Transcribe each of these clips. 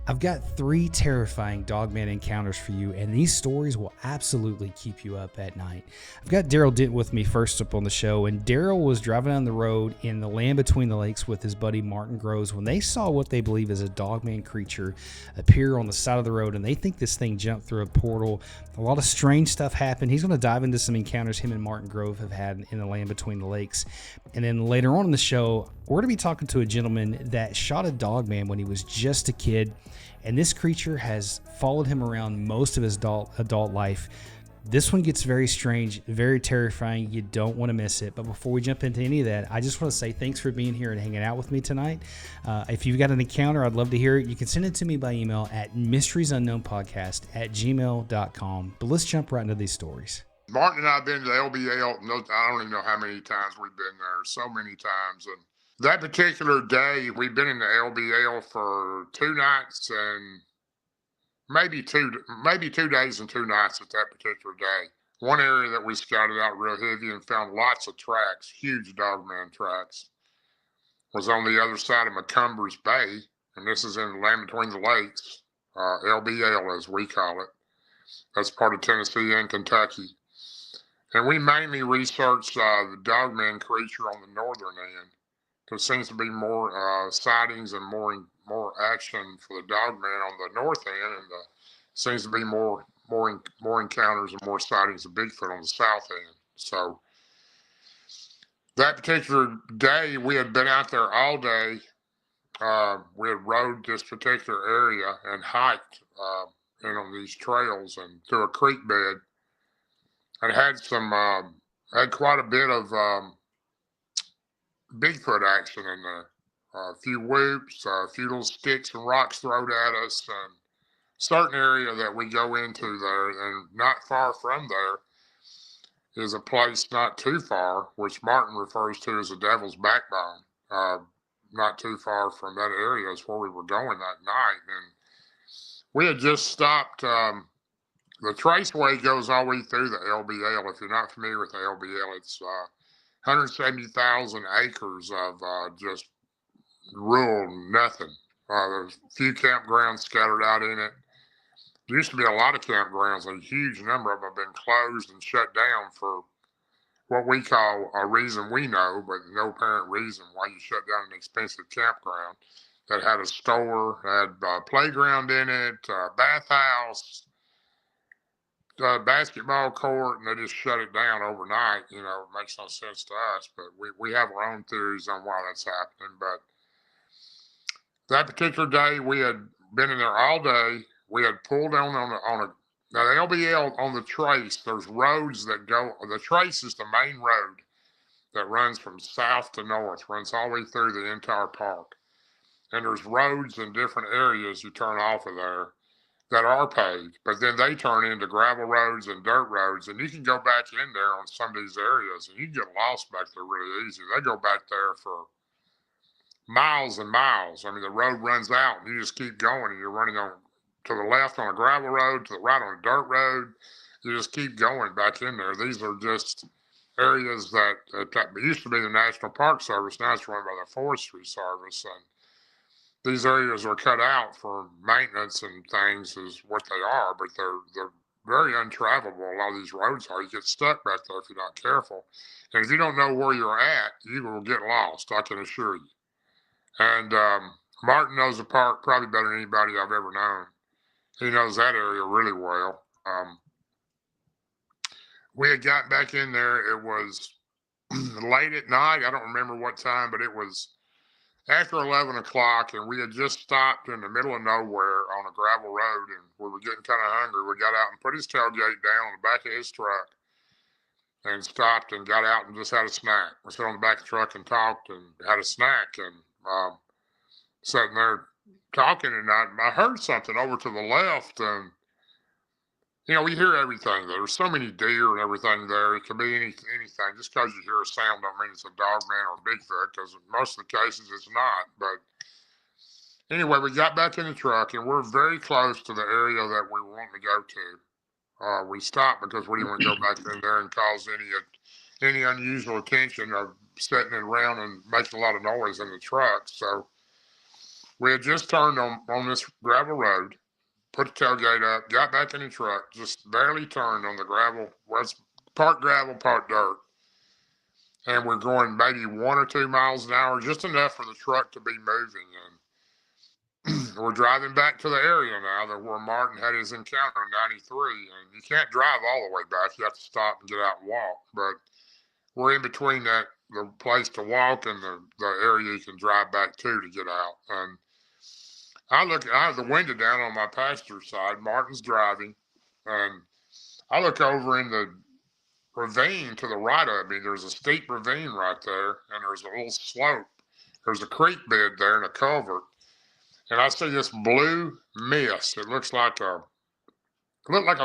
I've got 3 terrifying Dogman encounters for you, and these stories will absolutely keep you up at night. I've got Darriel Denton with me first up on the show, and Darriel was driving down the road in the land between the lakes with his buddy Martin Groves when they saw what they believe is a Dogman creature appear on the side of the road, and they think this thing jumped through a portal. A lot of strange stuff happened. He's going to dive into some encounters him and Martin Grove have had in the land between the lakes. And then later on in the show, we're going to be talking to a gentleman that shot a Dogman when he was just a kid. And this creature has followed him around most of his adult life. This one gets very strange, very terrifying. You don't want to miss it. But before we jump into any of that, I just want to say thanks for being here and hanging out with me tonight. If you've got an encounter, I'd love to hear it. You can send it to me by email at mysteriesunknownpodcast@gmail.com. But let's jump right into these stories. Martin and I have been to the LBL. I don't even know how many times we've been there. So many times. And that particular day, we've been in the LBL for 2 nights and maybe 2 days and 2 nights at that particular day. One area that we scouted out real heavy and found lots of tracks, huge Dogman tracks, was on the other side of McCumbers Bay, and this is in the land between the lakes, LBL as we call it. That's part of Tennessee and Kentucky. And we mainly researched the Dogman creature on the northern end. There seems to be more sightings and more action for the Dogman on the north end, and seems to be more encounters and more sightings of Bigfoot on the south end. So that particular day, we had been out there all day. We had rode this particular area and hiked on these trails and through a creek bed, and had quite a bit of Bigfoot action in there. A few whoops, a few little sticks and rocks thrown at us, and certain area that we go into there, and not far from there is a place not too far, which Martin refers to as the Devil's Backbone. Not too far from that area is where we were going that night, and we had just stopped. The Traceway goes all the way through the LBL. If you're not familiar with the LBL, it's 170,000 acres of just rural nothing. There's a few campgrounds scattered out in it. There used to be a lot of campgrounds. A huge number of them have been closed and shut down for what we call a reason we know, but no apparent reason why you shut down an expensive campground that had a store, had a playground in it, a bathhouse, basketball court, and they just shut it down overnight. It makes no sense to us, but we have our own theories on why that's happening. But that particular day, we had been in there all day. We had pulled down on a now the LBL on the trace. There's roads that go. The trace is the main road that runs from south to north, runs all the way through the entire park. And there's roads in different areas you turn off of there that are paved, but then they turn into gravel roads and dirt roads, and you can go back in there on some of these areas, and you can get lost back there really easy. They go back there for miles and miles. I mean, the road runs out, and you just keep going, and you're running on to the left on a gravel road, to the right on a dirt road. You just keep going back in there. These are just areas that used to be the National Park Service. Now it's run by the Forestry Service, and these areas are cut out for maintenance and things is what they are, but they're very untravelable. A lot of these roads are. You get stuck back there if you're not careful. And if you don't know where you're at, you will get lost, I can assure you. And Martin knows the park probably better than anybody I've ever known. He knows that area really well. We had gotten back in there. It was late at night. I don't remember what time, but it was after 11 o'clock, and we had just stopped in the middle of nowhere on a gravel road, and we were getting kind of hungry. We got out and put his tailgate down on the back of his truck and stopped and got out and just had a snack. We sat on the back of the truck and talked and had a snack, and sitting there talking, and I heard something over to the left, and we hear everything. There's so many deer and everything there. It could be anything. Just because you hear a sound don't mean it's a Dogman or a Bigfoot, because in most of the cases it's not. But anyway, we got back in the truck, and we're very close to the area that we were wanting to go to. We stopped because we didn't want to go back in there and cause any unusual attention of sitting around and making a lot of noise in the truck. So We had just turned on this gravel road, put the tailgate up, got back in the truck, just barely turned on the gravel. Was part gravel, part dirt. And we're going maybe 1 or 2 miles an hour, just enough for the truck to be moving. And we're driving back to the area now that where Martin had his encounter in '93. And you can't drive all the way back. You have to stop and get out and walk. But we're in between the place to walk and the area you can drive back to get out. And I have the window down on my passenger side. Martin's driving. And I look over in the ravine to the right of me. There's a steep ravine right there, and there's a little slope. There's a creek bed there and a culvert. And I see this blue mist. It looks like a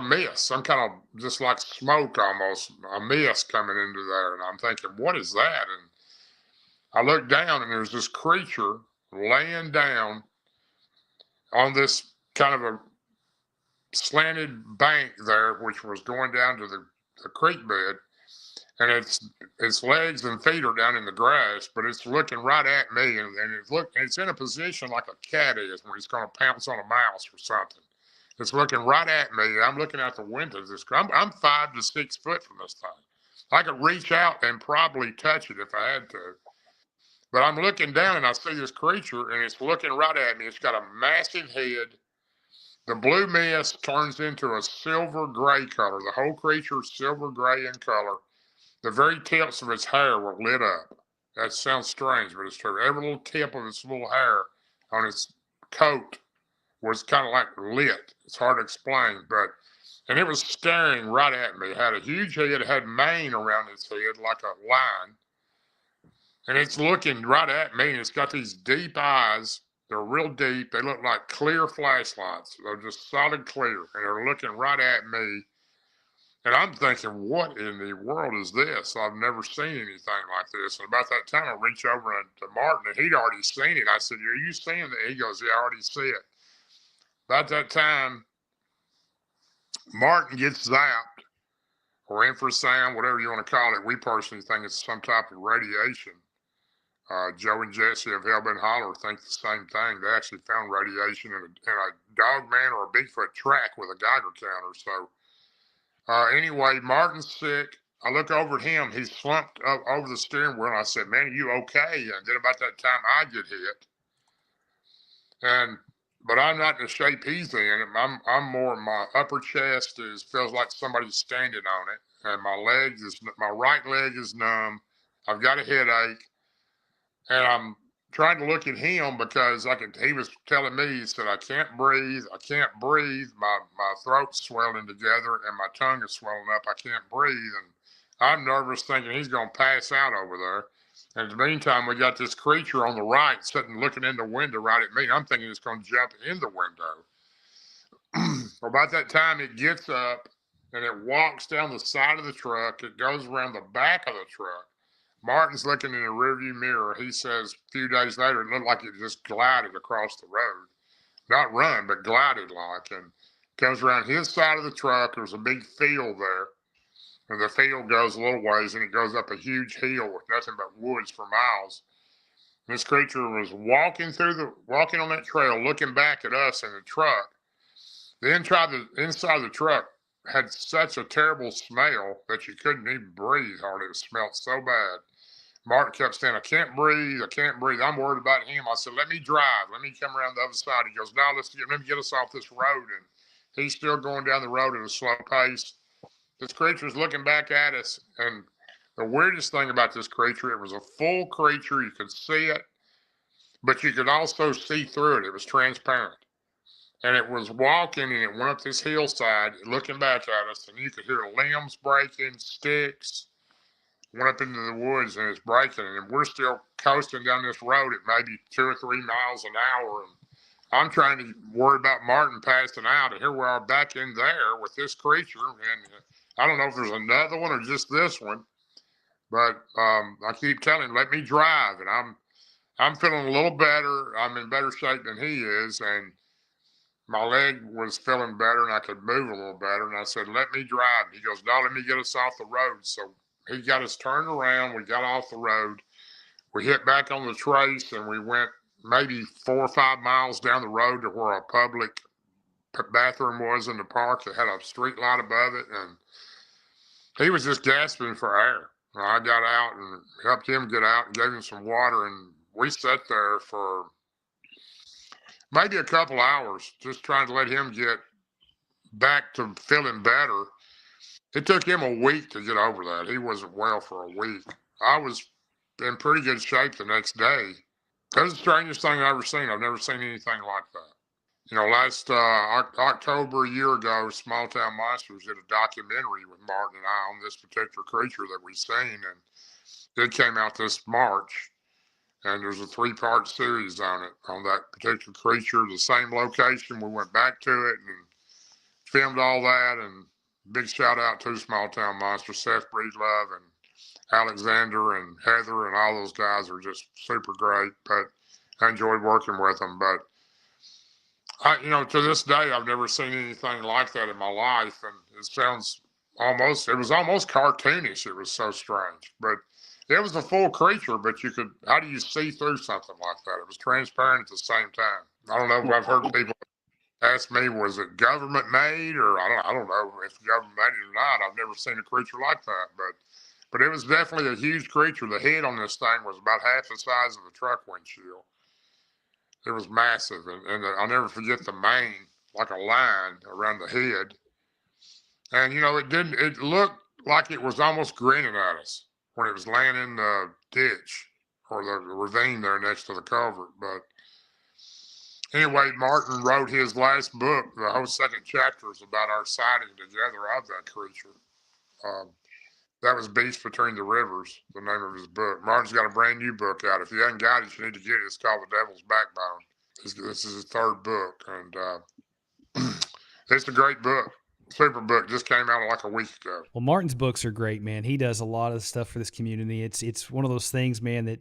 mist, some kind of just like smoke almost, a mist coming into there. And I'm thinking, what is that? And I look down, and there's this creature laying down on this kind of a slanted bank there, which was going down to the creek bed. And its legs and feet are down in the grass, but it's looking right at me, and it's in a position like a cat is when he's going to pounce on a mouse or something. It's looking right at me. I'm looking out the window. I'm 5 to 6 foot from this thing. I could reach out and probably touch it if I had to. But I'm looking down, and I see this creature, and it's looking right at me. It's got a massive head. The blue mist turns into a silver gray color. The whole creature is silver gray in color. The very tips of its hair were lit up. That sounds strange, but it's true. Every little tip of its little hair on its coat was kind of like lit. It's hard to explain, and it was staring right at me. It had a huge head. It had mane around its head like a line. And it's looking right at me, and it's got these deep eyes. They're real deep. They look like clear flashlights. They're just solid clear, and they're looking right at me. And I'm thinking, what in the world is this? I've never seen anything like this. And about that time, I reach over to Martin, and he'd already seen it. I said, are you seeing that? He goes, yeah, I already see it. About that time, Martin gets zapped, or infrasound, whatever you want to call it. We personally think it's some type of radiation. Joe and Jesse of Hellbent Holler think the same thing. They actually found radiation in a Dogman or a Bigfoot track with a Geiger counter. So anyway, Martin's sick. I look over at him. He's slumped up over the steering wheel. And I said, man, are you okay? And then about that time, I get hit. But I'm not in the shape he's in. I'm more, my upper chest feels like somebody's standing on it. And my right leg is numb. I've got a headache. And I'm trying to look at him because he was telling me, he said, I can't breathe. My throat's swelling together and my tongue is swelling up. I can't breathe. And I'm nervous thinking he's going to pass out over there. And in the meantime, we got this creature on the right sitting looking in the window right at me. I'm thinking it's going to jump in the window. About that time, it gets up and it walks down the side of the truck. It goes around the back of the truck. Martin's looking in the rearview mirror. He says a few days later, it looked like it just glided across the road. Not run, but glided like. And comes around his side of the truck. There's a big field there. And the field goes a little ways, and it goes up a huge hill with nothing but woods for miles. And this creature was walking on that trail, looking back at us in the truck. The inside of the truck had such a terrible smell that you couldn't even breathe hardly. It smelled so bad. Martin kept saying, I can't breathe. I'm worried about him. I said, let me drive. Let me come around the other side. He goes, no, let me get us off this road. And he's still going down the road at a slow pace. This creature's looking back at us. And the weirdest thing about this creature, it was a full creature. You could see it, but you could also see through it. It was transparent. And it was walking, and it went up this hillside looking back at us, and you could hear limbs breaking, sticks. Went up into the woods, and it's breaking, and we're still coasting down this road at maybe 2 or 3 miles an hour. And I'm trying to worry about Martin passing out, and here we are back in there with this creature. And I don't know if there's another one or just this one, but I keep telling him, let me drive. And I'm feeling a little better. I'm in better shape than he is, and my leg was feeling better, and I could move a little better. And I said, let me drive. He goes, no, let me get us off the road. So he got us turned around. We got off the road. We hit back on the trace, and we went maybe 4 or 5 miles down the road to where a public bathroom was in the park. It had a street light above it, and he was just gasping for air. I got out and helped him get out and gave him some water, and we sat there for maybe a couple hours just trying to let him get back to feeling better. It took him a week to get over that. He wasn't well for a week. I was in pretty good shape the next day. That was the strangest thing I've ever seen. I've never seen anything like that. Last October, a year ago, Small Town Monsters did a documentary with Martin and I on this particular creature that we've seen, and it came out this March. And there's a 3-part series on it, on that particular creature, the same location. We went back to it and filmed all that. And big shout out to Small Town Monsters, Seth Breedlove and Alexander and Heather, and all those guys are just super great. But I enjoyed working with them. But to this day, I've never seen anything like that in my life. And it was almost cartoonish. It was so strange. But it was a full creature, but how do you see through something like that? It was transparent at the same time. I don't know if I've heard people ask me, was it government made, or I don't know if government made it or not. I've never seen a creature like that, but it was definitely a huge creature. The head on this thing was about half the size of a truck windshield. It was massive, and I'll never forget the mane, like a line around the head. And it looked like it was almost grinning at us when it was laying in the ditch or the ravine there next to the culvert. But anyway, Martin wrote his last book. The whole second chapter is about our sighting together of that creature. That was Beast Between the Rivers, the name of his book. Martin's got a brand new book out. If you haven't got it, you need to get it. It's called The Devil's Backbone. This is his 3rd book, and it's a great book. Super book. Just came out like a week ago. Well, Martin's books are great, man. He does a lot of stuff for this community. It's one of those things, man, that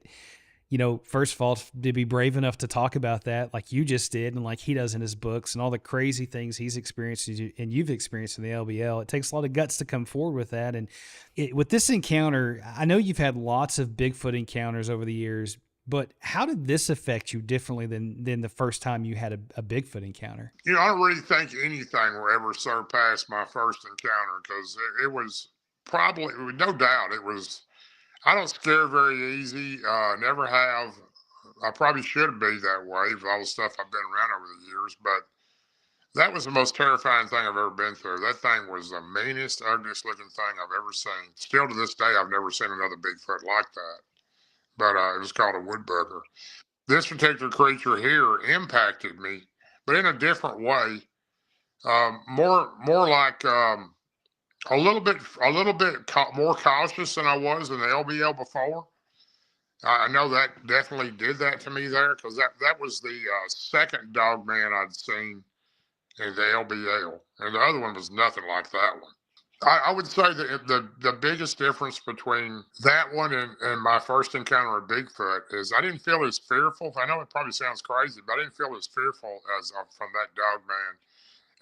first of all, to be brave enough to talk about that like you just did, and like he does in his books, and all the crazy things he's experienced and you've experienced in the LBL, it takes a lot of guts to come forward with that. And with this encounter, I know you've had lots of Bigfoot encounters over the years, but how did this affect you differently than the first time you had a Bigfoot encounter? I don't really think anything will ever surpass my first encounter, because it was probably, no doubt, it was. I don't scare very easy. Never have. I probably should be that way with all the stuff I've been around over the years. But that was the most terrifying thing I've ever been through. That thing was the meanest, ugliest looking thing I've ever seen. Still to this day, I've never seen another Bigfoot like that. But it was called a woodpecker. This particular creature here impacted me, but in a different way. More like. A little bit more cautious than I was in the LBL before. I know that definitely did that to me there, because that was the second Dogman I'd seen in the LBL, and the other one was nothing like that one. I would say that the biggest difference between that one and my first encounter with Bigfoot is I didn't feel as fearful. I know it probably sounds crazy, but I didn't feel as fearful as from that Dogman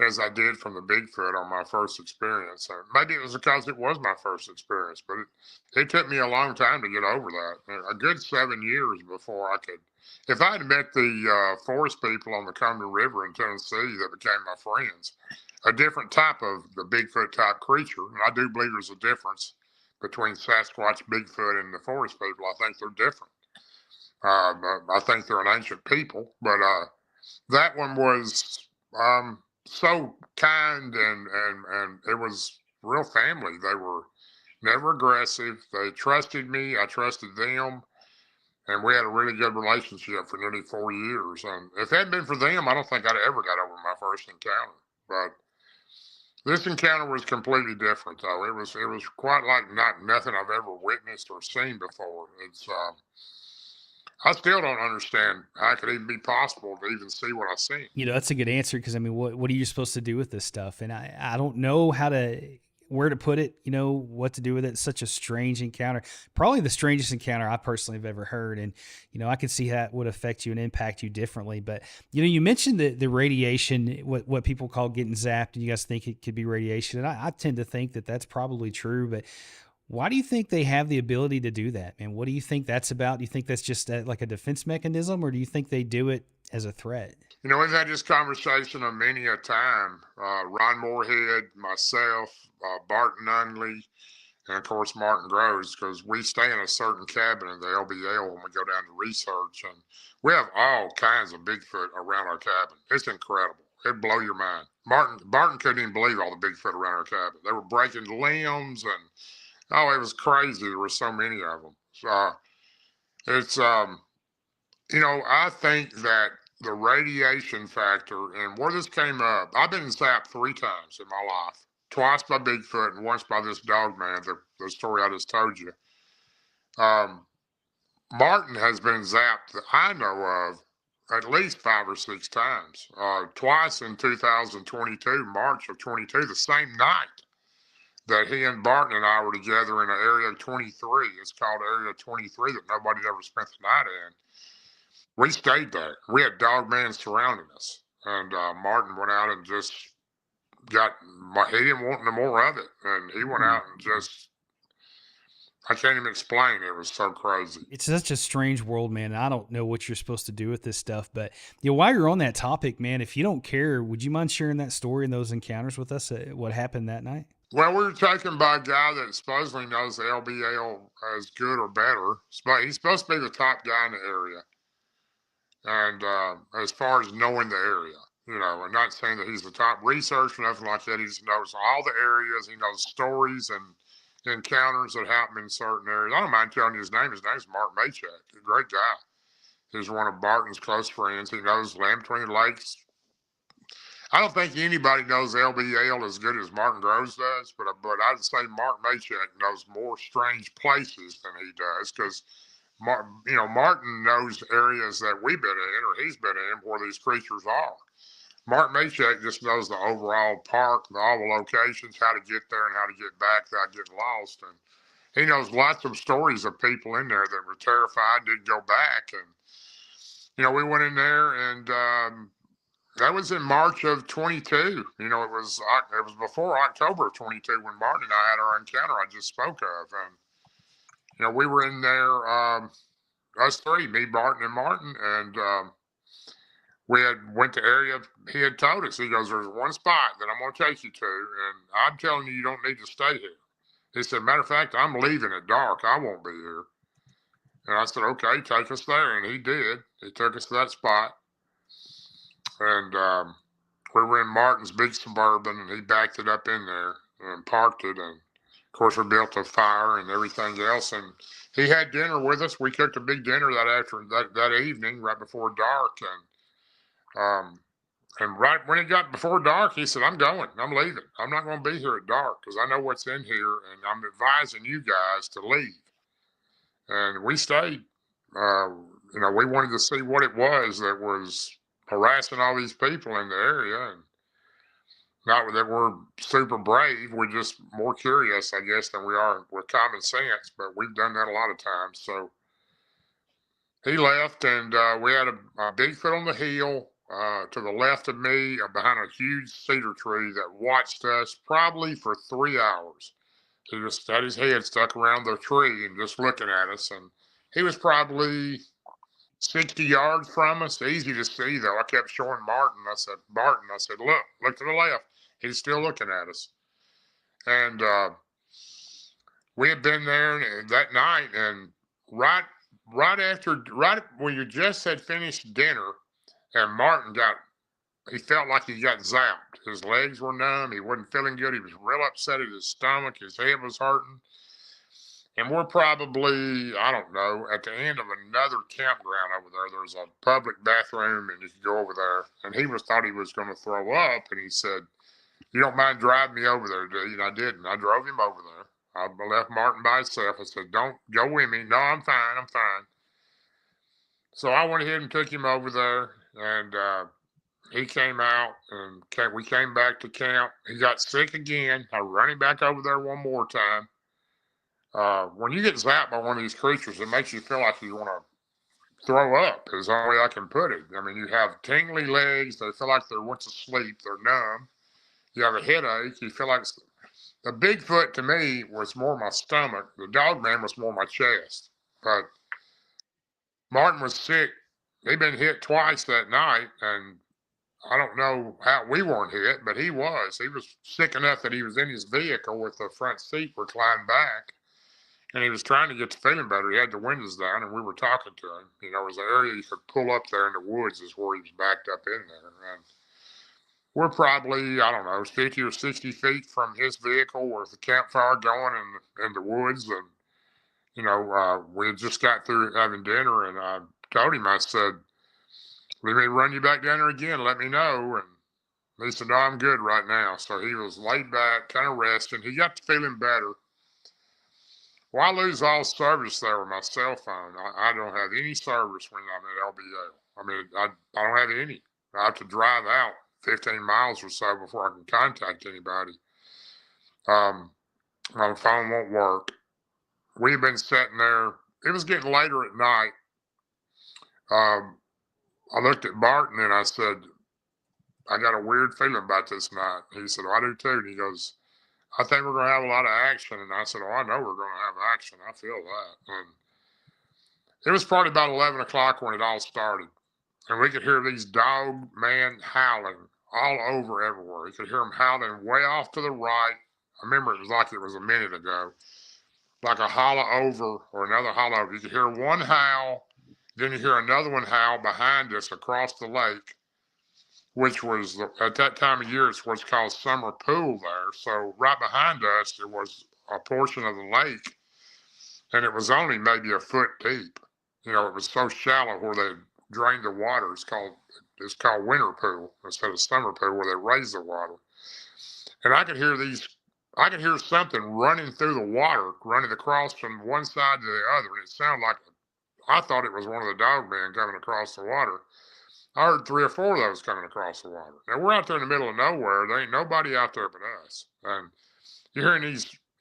as I did from the Bigfoot on my first experience. Maybe it was because it was my first experience, but it took me a long time to get over that. A good 7 years before I could. If I had met the forest people on the Cumberland River in Tennessee that became my friends, a different type of the Bigfoot type creature, and I do believe there's a difference between Sasquatch, Bigfoot, and the forest people. I think they're different. I think they're an ancient people, but that one was so kind, and it was real family. They were never aggressive. They trusted me. I trusted them. And we had a really good relationship for nearly 4 years. And if it hadn't been for them, I don't think I'd ever got over my first encounter. But this encounter was completely different, though. It was quite like nothing I've ever witnessed or seen before. I still don't understand how it could even be possible to even see what I seen. That's a good answer, because I mean, what are you supposed to do with this stuff? And I don't know where to put it, what to do with it. It's such a strange encounter, probably the strangest encounter I personally have ever heard. And, I could see how that would affect you and impact you differently. But, you mentioned the radiation, what people call getting zapped, and you guys think it could be radiation. And I tend to think that that's probably true. But Why do you think they have the ability to do that, man? What do you think that's about? Do you think that's just like a defense mechanism, or do you think they do it as a threat? You know, we've had this conversation on many a time. Ron Moorhead, myself, Barton Unley, and of course Martin Groves, because we stay in a certain cabin in the LBL when we go down to research, and we have all kinds of Bigfoot around our cabin. It's incredible. It'd blow your mind. Barton couldn't even believe all the Bigfoot around our cabin. They were breaking limbs, and oh, it was crazy. There were so many of them. So it's you know, I think that the radiation factor and where this came up, I've been zapped 3 times in my life. Twice by Bigfoot and once by this Dogman, the story I just told you. Um, Martin has been zapped that I know of at least 5 or 6 times. Twice in 2022, March of 22, the same night that he and Barton and I were together in an area 23. It's called Area 23 that nobody ever spent the night in. We stayed there. We had Dogman surrounding us. And Martin went out and just he didn't want no more of it. And he went out and just, I can't even explain. It was so crazy. It's such a strange world, man. I don't know what you're supposed to do with this stuff, but while you're on that topic, man, if you don't care, would you mind sharing that story and those encounters with us? What happened that night? Well, we were taken by a guy that supposedly knows the LBL as good or better. He's supposed to be the top guy in the area. And as far as knowing the area, you know, and not saying that he's the top researcher, nothing like that. He just knows all the areas. He knows stories and encounters that happen in certain areas. I don't mind telling you his name. His name's Mark Maychek. A great guy. He's one of Barton's close friends. He knows Land Between the Lakes. I don't think anybody knows LBL as good as Martin Groves does, but I'd say Mark Maychek knows more strange places than he does because you know, Martin knows areas that we've been in or he's been in where these creatures are. Mark Maychek just knows the overall park, all the locations, how to get there and how to get back without getting lost. And he knows lots of stories of people in there that were terrified, didn't go back. And, you know, we went in there and that was in March of 22. You know, it was before October of 22 when Martin and I had our encounter I just spoke of. And, you know, we were in there, us three, me, Barton, and Martin, and we went to area. He had told us, he goes, there's one spot that I'm going to take you to, and I'm telling you, you don't need to stay here. He said, matter of fact, I'm leaving at dark. I won't be here. And I said, okay, take us there. And he did. He took us to that spot. And we were in Martin's big Suburban, and he backed it up in there and parked it. And of course, we built a fire and everything else. And he had dinner with us. We cooked a big dinner that evening, right before dark. And right when it got before dark, he said, I'm going. I'm leaving. I'm not going to be here at dark because I know what's in here, and I'm advising you guys to leave. And we stayed. You know, we wanted to see what it was that was harassing all these people in the area. And not that we're super brave. We're just more curious, I guess, than we are with common sense. But we've done that a lot of times. So he left, and we had a Bigfoot on the hill to the left of me behind a huge cedar tree that watched us probably for 3 hours. He just had his head stuck around the tree and just looking at us. And he was probably 60 yards from us. Easy to see, though. I kept showing Martin. I said, Barton, I said, look to the left. He's still looking at us. And we had been there that night, and right when you just had finished dinner, and Martin he felt like he got zapped. His legs were numb. He wasn't feeling good. He was real upset at his stomach. His head was hurting. And we're probably, I don't know, at the end of another campground over there. There's a public bathroom, and you can go over there. And he thought he was going to throw up, and he said, you don't mind driving me over there, do you? And I didn't. I drove him over there. I left Martin by himself. I said, don't go with me. No, I'm fine. I'm fine. So I went ahead and took him over there, and he came out, and we came back to camp. He got sick again. I run him back over there one more time. When you get zapped by one of these creatures, it makes you feel like you want to throw up, is the only way I can put it. I mean, you have tingly legs. They feel like they went to sleep. They're numb. You have a headache. You feel like The Bigfoot to me was more my stomach. The Dogman was more my chest. But Martin was sick. He'd been hit twice that night, and I don't know how we weren't hit, but he was. He was sick enough that he was in his vehicle with the front seat reclined back, and he was trying to get to feeling better. He had the windows down, and we were talking to him. You know, it was an area you could pull up there in the woods is where he was backed up in there. And we're probably, I don't know, 50 or 60 feet from his vehicle with the campfire going in the woods. And, you know, we had just got through having dinner, and I told him, I said, let me run you back down there again, let me know. And he said, no, I'm good right now. So he was laid back, kind of resting. He got to feeling better. Well, I lose all service there with my cell phone. I don't have any service when I'm at LBL. I mean, I don't have any. I have to drive out 15 miles or so before I can contact anybody. My phone won't work. We've been sitting there. It was getting later at night. I looked at Barton and I said, I got a weird feeling about this night. He said, oh, I do too. And he goes, I think we're going to have a lot of action. And I said, oh, I know we're going to have action. I feel that. And it was probably about 11 o'clock when it all started. And we could hear these Dogman howling all over everywhere. You could hear them howling way off to the right. I remember it was like it was a minute ago. Like a hollow over or another hollow over. You could hear one howl. Then you hear another one howl behind us across the lake, which was, at that time of year, it's what's called summer pool there. So right behind us, there was a portion of the lake, and it was only maybe a foot deep. You know, it was so shallow where they drained the water. It's called winter pool instead of summer pool, where they raise the water. And I could hear something running through the water, running across from one side to the other, and it sounded like, I thought it was one of the Dogmen coming across the water. I heard 3 or 4 of those coming across the water. Now we're out there in the middle of nowhere. There ain't nobody out there but us. And you're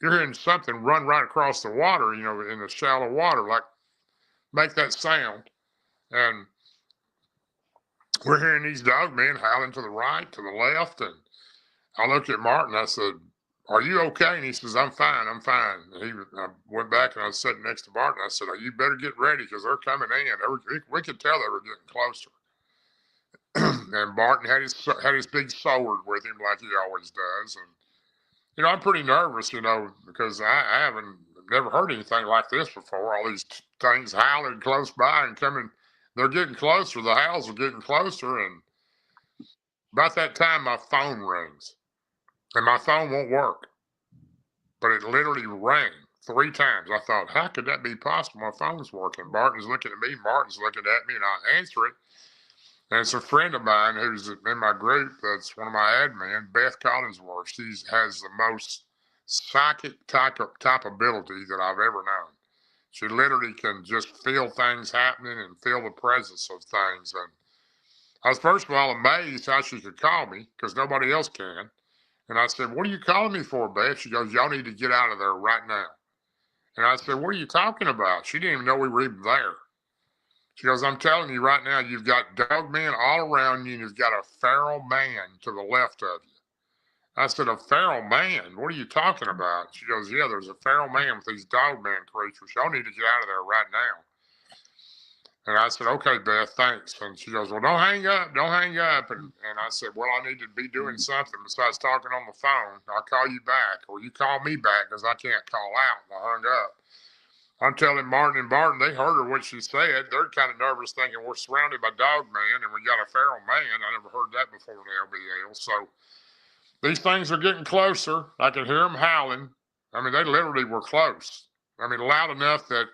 hearing something run right across the water, you know, in the shallow water, like make that sound. And we're hearing these Dogmen howling to the right, to the left. And I looked at Martin. I said, are you okay? And he says, I'm fine. I'm fine. And I went back and I was sitting next to Martin. I said, oh, you better get ready because they're coming in. We could tell they were getting closer. And Barton had his big sword with him like he always does. And, you know, I'm pretty nervous, you know, because I haven't never heard anything like this before. All these things howling close by and coming. They're getting closer. The howls are getting closer. And about that time, my phone rings. And my phone won't work. But it literally rang 3 times. I thought, how could that be possible? My phone's working. Barton's looking at me. Martin's looking at me. And I answer it. And it's a friend of mine who's in my group. That's one of my admin, Beth Collinsworth. She has the most psychic type ability that I've ever known. She literally can just feel things happening and feel the presence of things. And I was first of all amazed how she could call me because nobody else can. And I said, what are you calling me for, Beth? She goes, y'all need to get out of there right now. And I said, what are you talking about? She didn't even know we were even there. She goes, I'm telling you right now, you've got Dogmen all around you, and you've got a feral man to the left of you. I said, a feral man? What are you talking about? She goes, yeah, there's a feral man with these Dogman creatures. Y'all need to get out of there right now. And I said, okay, Beth, thanks. And she goes, well, don't hang up. Don't hang up. And I said, well, I need to be doing something besides talking on the phone. I'll call you back, or you call me back because I can't call out. And I hung up. I'm telling Martin and Barton, they heard her what she said. They're kind of nervous thinking we're surrounded by Dogman and we got a feral man. I never heard that before in the LBL. So these things are getting closer. I can hear them howling. I mean, they literally were close. I mean, loud enough that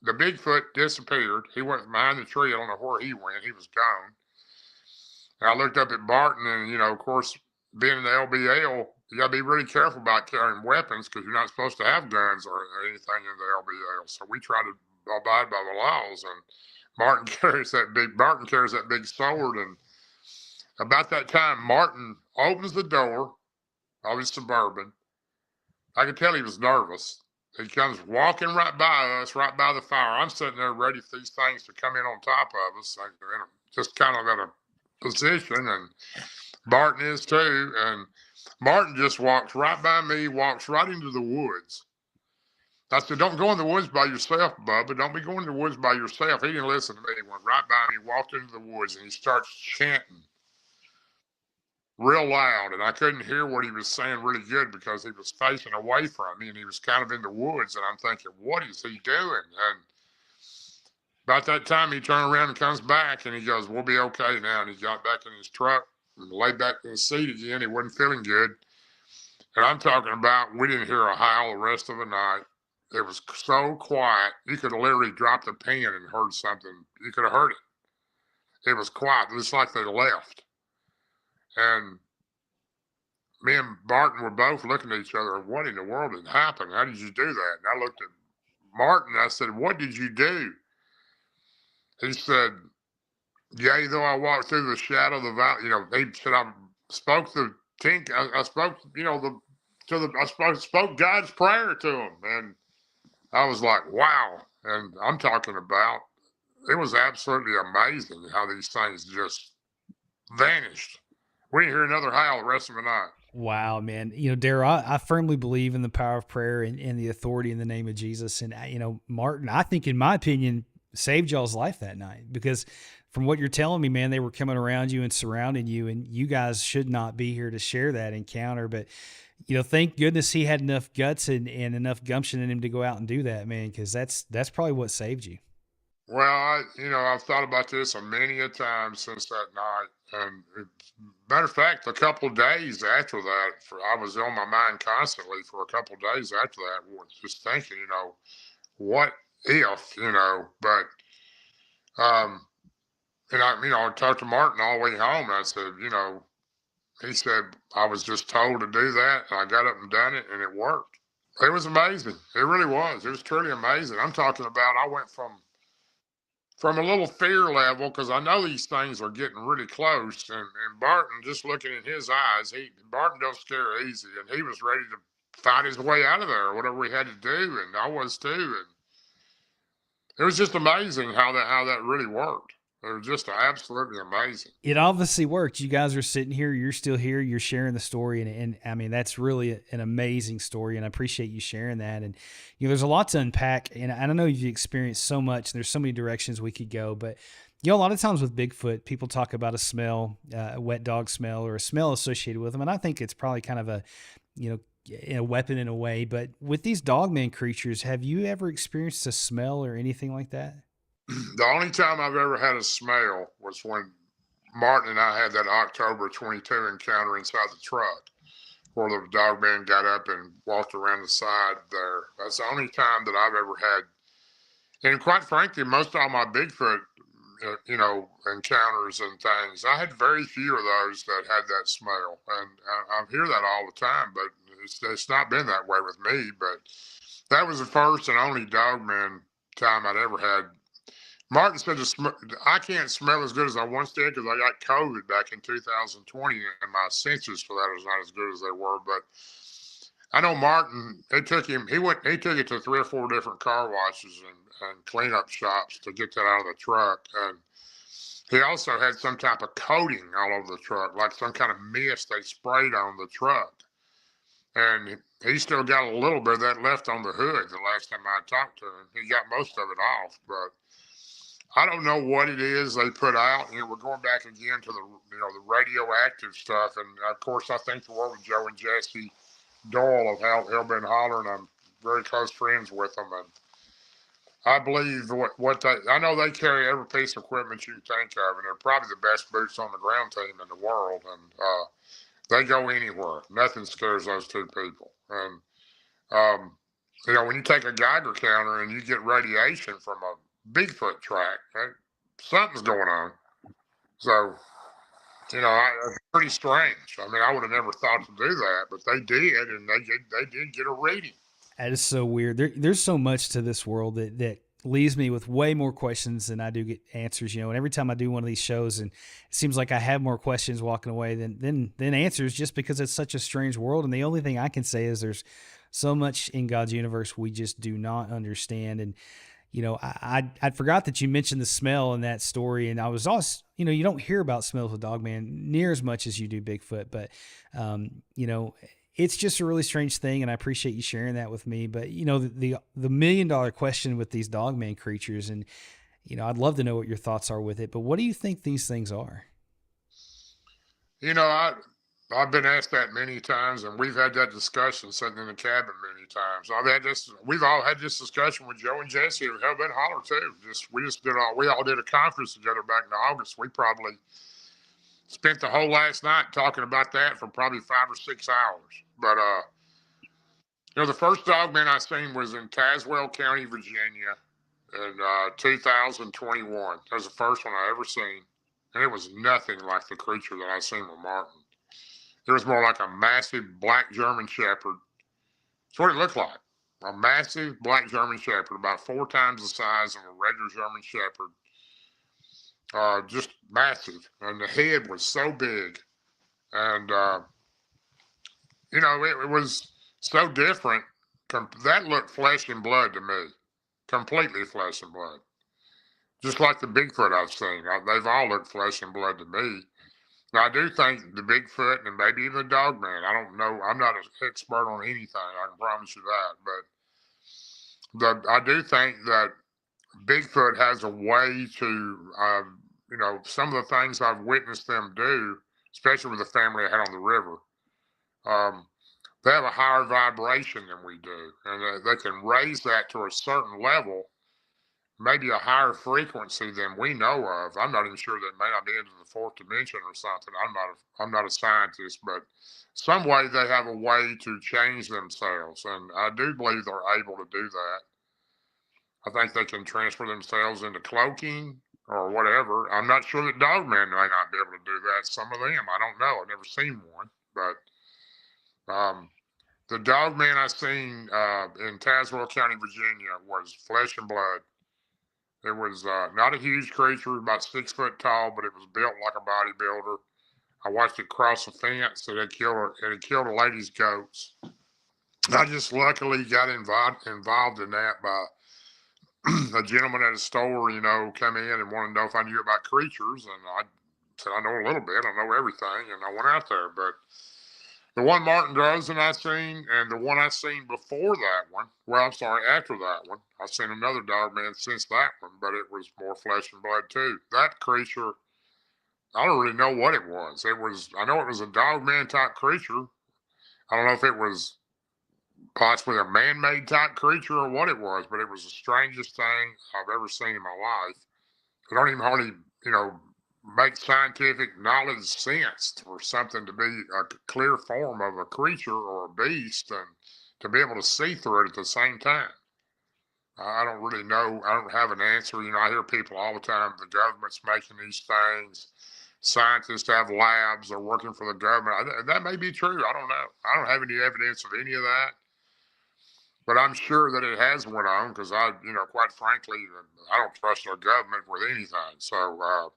the Bigfoot disappeared. He went behind the tree. I don't know where he went. He was gone. And I looked up at Barton and, you know, of course, being in the LBL, you got to be really careful about carrying weapons because you're not supposed to have guns or anything in the LBL. So we try to abide by the laws. And Barton carries that big sword. And about that time, Martin opens the door of his Suburban. I could tell he was nervous. He comes walking right by us, right by the fire. I'm sitting there ready for these things to come in on top of us, just kind of at a position. And Barton is too. And Martin just walks right by me, walks right into the woods. I said, don't go in the woods by yourself, Bubba. Don't be going in the woods by yourself. He didn't listen to me. He went right by me, walked into the woods, and he starts chanting real loud. And I couldn't hear what he was saying really good because he was facing away from me and he was kind of in the woods. And I'm thinking, what is he doing? And about that time, he turned around and comes back and he goes, we'll be okay now. And he got back in his truck and laid back in the seat again. He wasn't feeling good. And I'm talking about, we didn't hear a howl the rest of the night. It was so quiet. You could have literally dropped a pen and heard something. You could have heard it. It was quiet. It was like they left. And me and Barton were both looking at each other. What in the world had happened? How did you do that? And I looked at Martin and I said, what did you do? He said, yea, though I walked through the shadow of the valley, he said, I spoke the tink, I spoke, I spoke God's prayer to him. And I was like, wow. And I'm talking about, it was absolutely amazing how these things just vanished. We didn't hear another howl the rest of the night. Wow, man. Darriel, I firmly believe in the power of prayer and the authority in the name of Jesus. And, Martin, I think, in my opinion, saved y'all's life that night, because from what you're telling me, man, they were coming around you and surrounding you, and you guys should not be here to share that encounter. But, thank goodness he had enough guts and enough gumption in him to go out and do that, man, because that's probably what saved you. Well, I've thought about this a many a time since that night. And matter of fact, a couple of days after that, I was on my mind constantly for a couple of days after that, just thinking, what if, but, and I talked to Martin all the way home. And I said, he said, I was just told to do that. And I got up and done it and it worked. It was amazing. It really was. It was truly amazing. I'm talking about, I went from a little fear level, because I know these things are getting really close. And Barton, just looking in his eyes, Barton don't scare easy. And he was ready to fight his way out of there, whatever we had to do. And I was too. And it was just amazing how that really worked. It was just absolutely amazing. It obviously worked. You guys are sitting here. You're still here. You're sharing the story. And I mean, that's really an amazing story. And I appreciate you sharing that. And, there's a lot to unpack. And I don't know, you've experienced so much. There's so many directions we could go. But, a lot of times with Bigfoot, people talk about a smell, a wet dog smell, or a smell associated with them. And I think it's probably kind of a weapon in a way. But with these Dogman creatures, have you ever experienced a smell or anything like that? The only time I've ever had a smell was when Martin and I had that October 22 encounter inside the truck, where the Dogman got up and walked around the side there. That's the only time that I've ever had. And quite frankly, most of all my Bigfoot, encounters and things, I had very few of those that had that smell. And I hear that all the time, but it's not been that way with me. But that was the first and only Dogman time I'd ever had. Martin said, I can't smell as good as I once did because I got COVID back in 2020, and my senses for that is not as good as they were. But I know Martin, he took it to 3 or 4 different car washes and cleanup shops to get that out of the truck. And he also had some type of coating all over the truck, like some kind of mist they sprayed on the truck. And he still got a little bit of that left on the hood the last time I talked to him. He got most of it off, but I don't know what it is they put out. We're going back again to the radioactive stuff. And of course, I think the word with Joe and Jesse Doyle of Hell Been Hollering. I'm very close friends with them. And I believe I know they carry every piece of equipment you can think of. And they're probably the best boots on the ground team in the world. And they go anywhere. Nothing scares those two people. And, when you take a Geiger counter and you get radiation from a Bigfoot track, right? Something's going on. So, it's pretty strange. I mean, I would have never thought to do that, but they did, and they did get a reading. That is so weird. There's so much to this world that leaves me with way more questions than I do get answers. And every time I do one of these shows, and it seems like I have more questions walking away than answers, just because it's such a strange world. And the only thing I can say is there's so much in God's universe we just do not understand. And I forgot that you mentioned the smell in that story, and I was also, you don't hear about smells of Dogman near as much as you do Bigfoot, but, it's just a really strange thing. And I appreciate you sharing that with me. But, the $1 million question with these Dogman creatures, and, I'd love to know what your thoughts are with it, but what do you think these things are? You know, I've been asked that many times, and we've had that discussion sitting in the cabin many times. We've all had this discussion with Joe and Jesse of Hellbent Holler too. We all did a conference together back in August. We probably spent the whole last night talking about that for probably 5 or 6 hours. But the first Dogman I seen was in Tazewell County, Virginia, in 2021. That was the first one I ever seen, and it was nothing like the creature that I seen with Martin. It was more like a massive black German Shepherd. That's what it looked like. A massive black German Shepherd, about 4 times the size of a regular German Shepherd. Just massive. And the head was so big. And, it was so different. That looked flesh and blood to me. Completely flesh and blood. Just like the Bigfoot I've seen. They've all looked flesh and blood to me. Now, I do think the Bigfoot and maybe even the Dogman, I don't know. I'm not an expert on anything. I can promise you that. But I do think that Bigfoot has a way to, some of the things I've witnessed them do, especially with the family I had on the river, they have a higher vibration than we do. And they can raise that to a certain level, maybe a higher frequency than we know of. I'm not even sure that may not be into the 4th dimension or something. I'm not a scientist, but some way they have a way to change themselves, and I do believe they're able to do that. I think they can transfer themselves into cloaking or whatever. I'm not sure that Dogman may not be able to do that. Some of them, I don't know. I've never seen one, but the Dogman I seen in Tazewell County, Virginia, was flesh and blood. It was not a huge creature, about 6 foot tall, but it was built like a bodybuilder. I watched it cross a fence, and it killed a lady's goats. I just luckily got involved in that by a gentleman at a store, come in and wanted to know if I knew about creatures, and I said I know a little bit, I know everything, and I went out there. But the one Martin Drozen I seen, and the one I seen before that one, well, I'm sorry, after that one, I've seen another Dogman since that one, but it was more flesh and blood too. That creature, I don't really know what it was. I know it was a Dogman type creature. I don't know if it was possibly a man-made type creature or what it was, but it was the strangest thing I've ever seen in my life. I don't even hardly, make scientific knowledge sense for something to be a clear form of a creature or a beast and to be able to see through it at the same time. I don't really know. I don't have an answer. I hear people all the time, the government's making these things. Scientists have labs. They're working for the government. That may be true. I don't know. I don't have any evidence of any of that. But I'm sure that it has went on because quite frankly, I don't trust our government with anything. So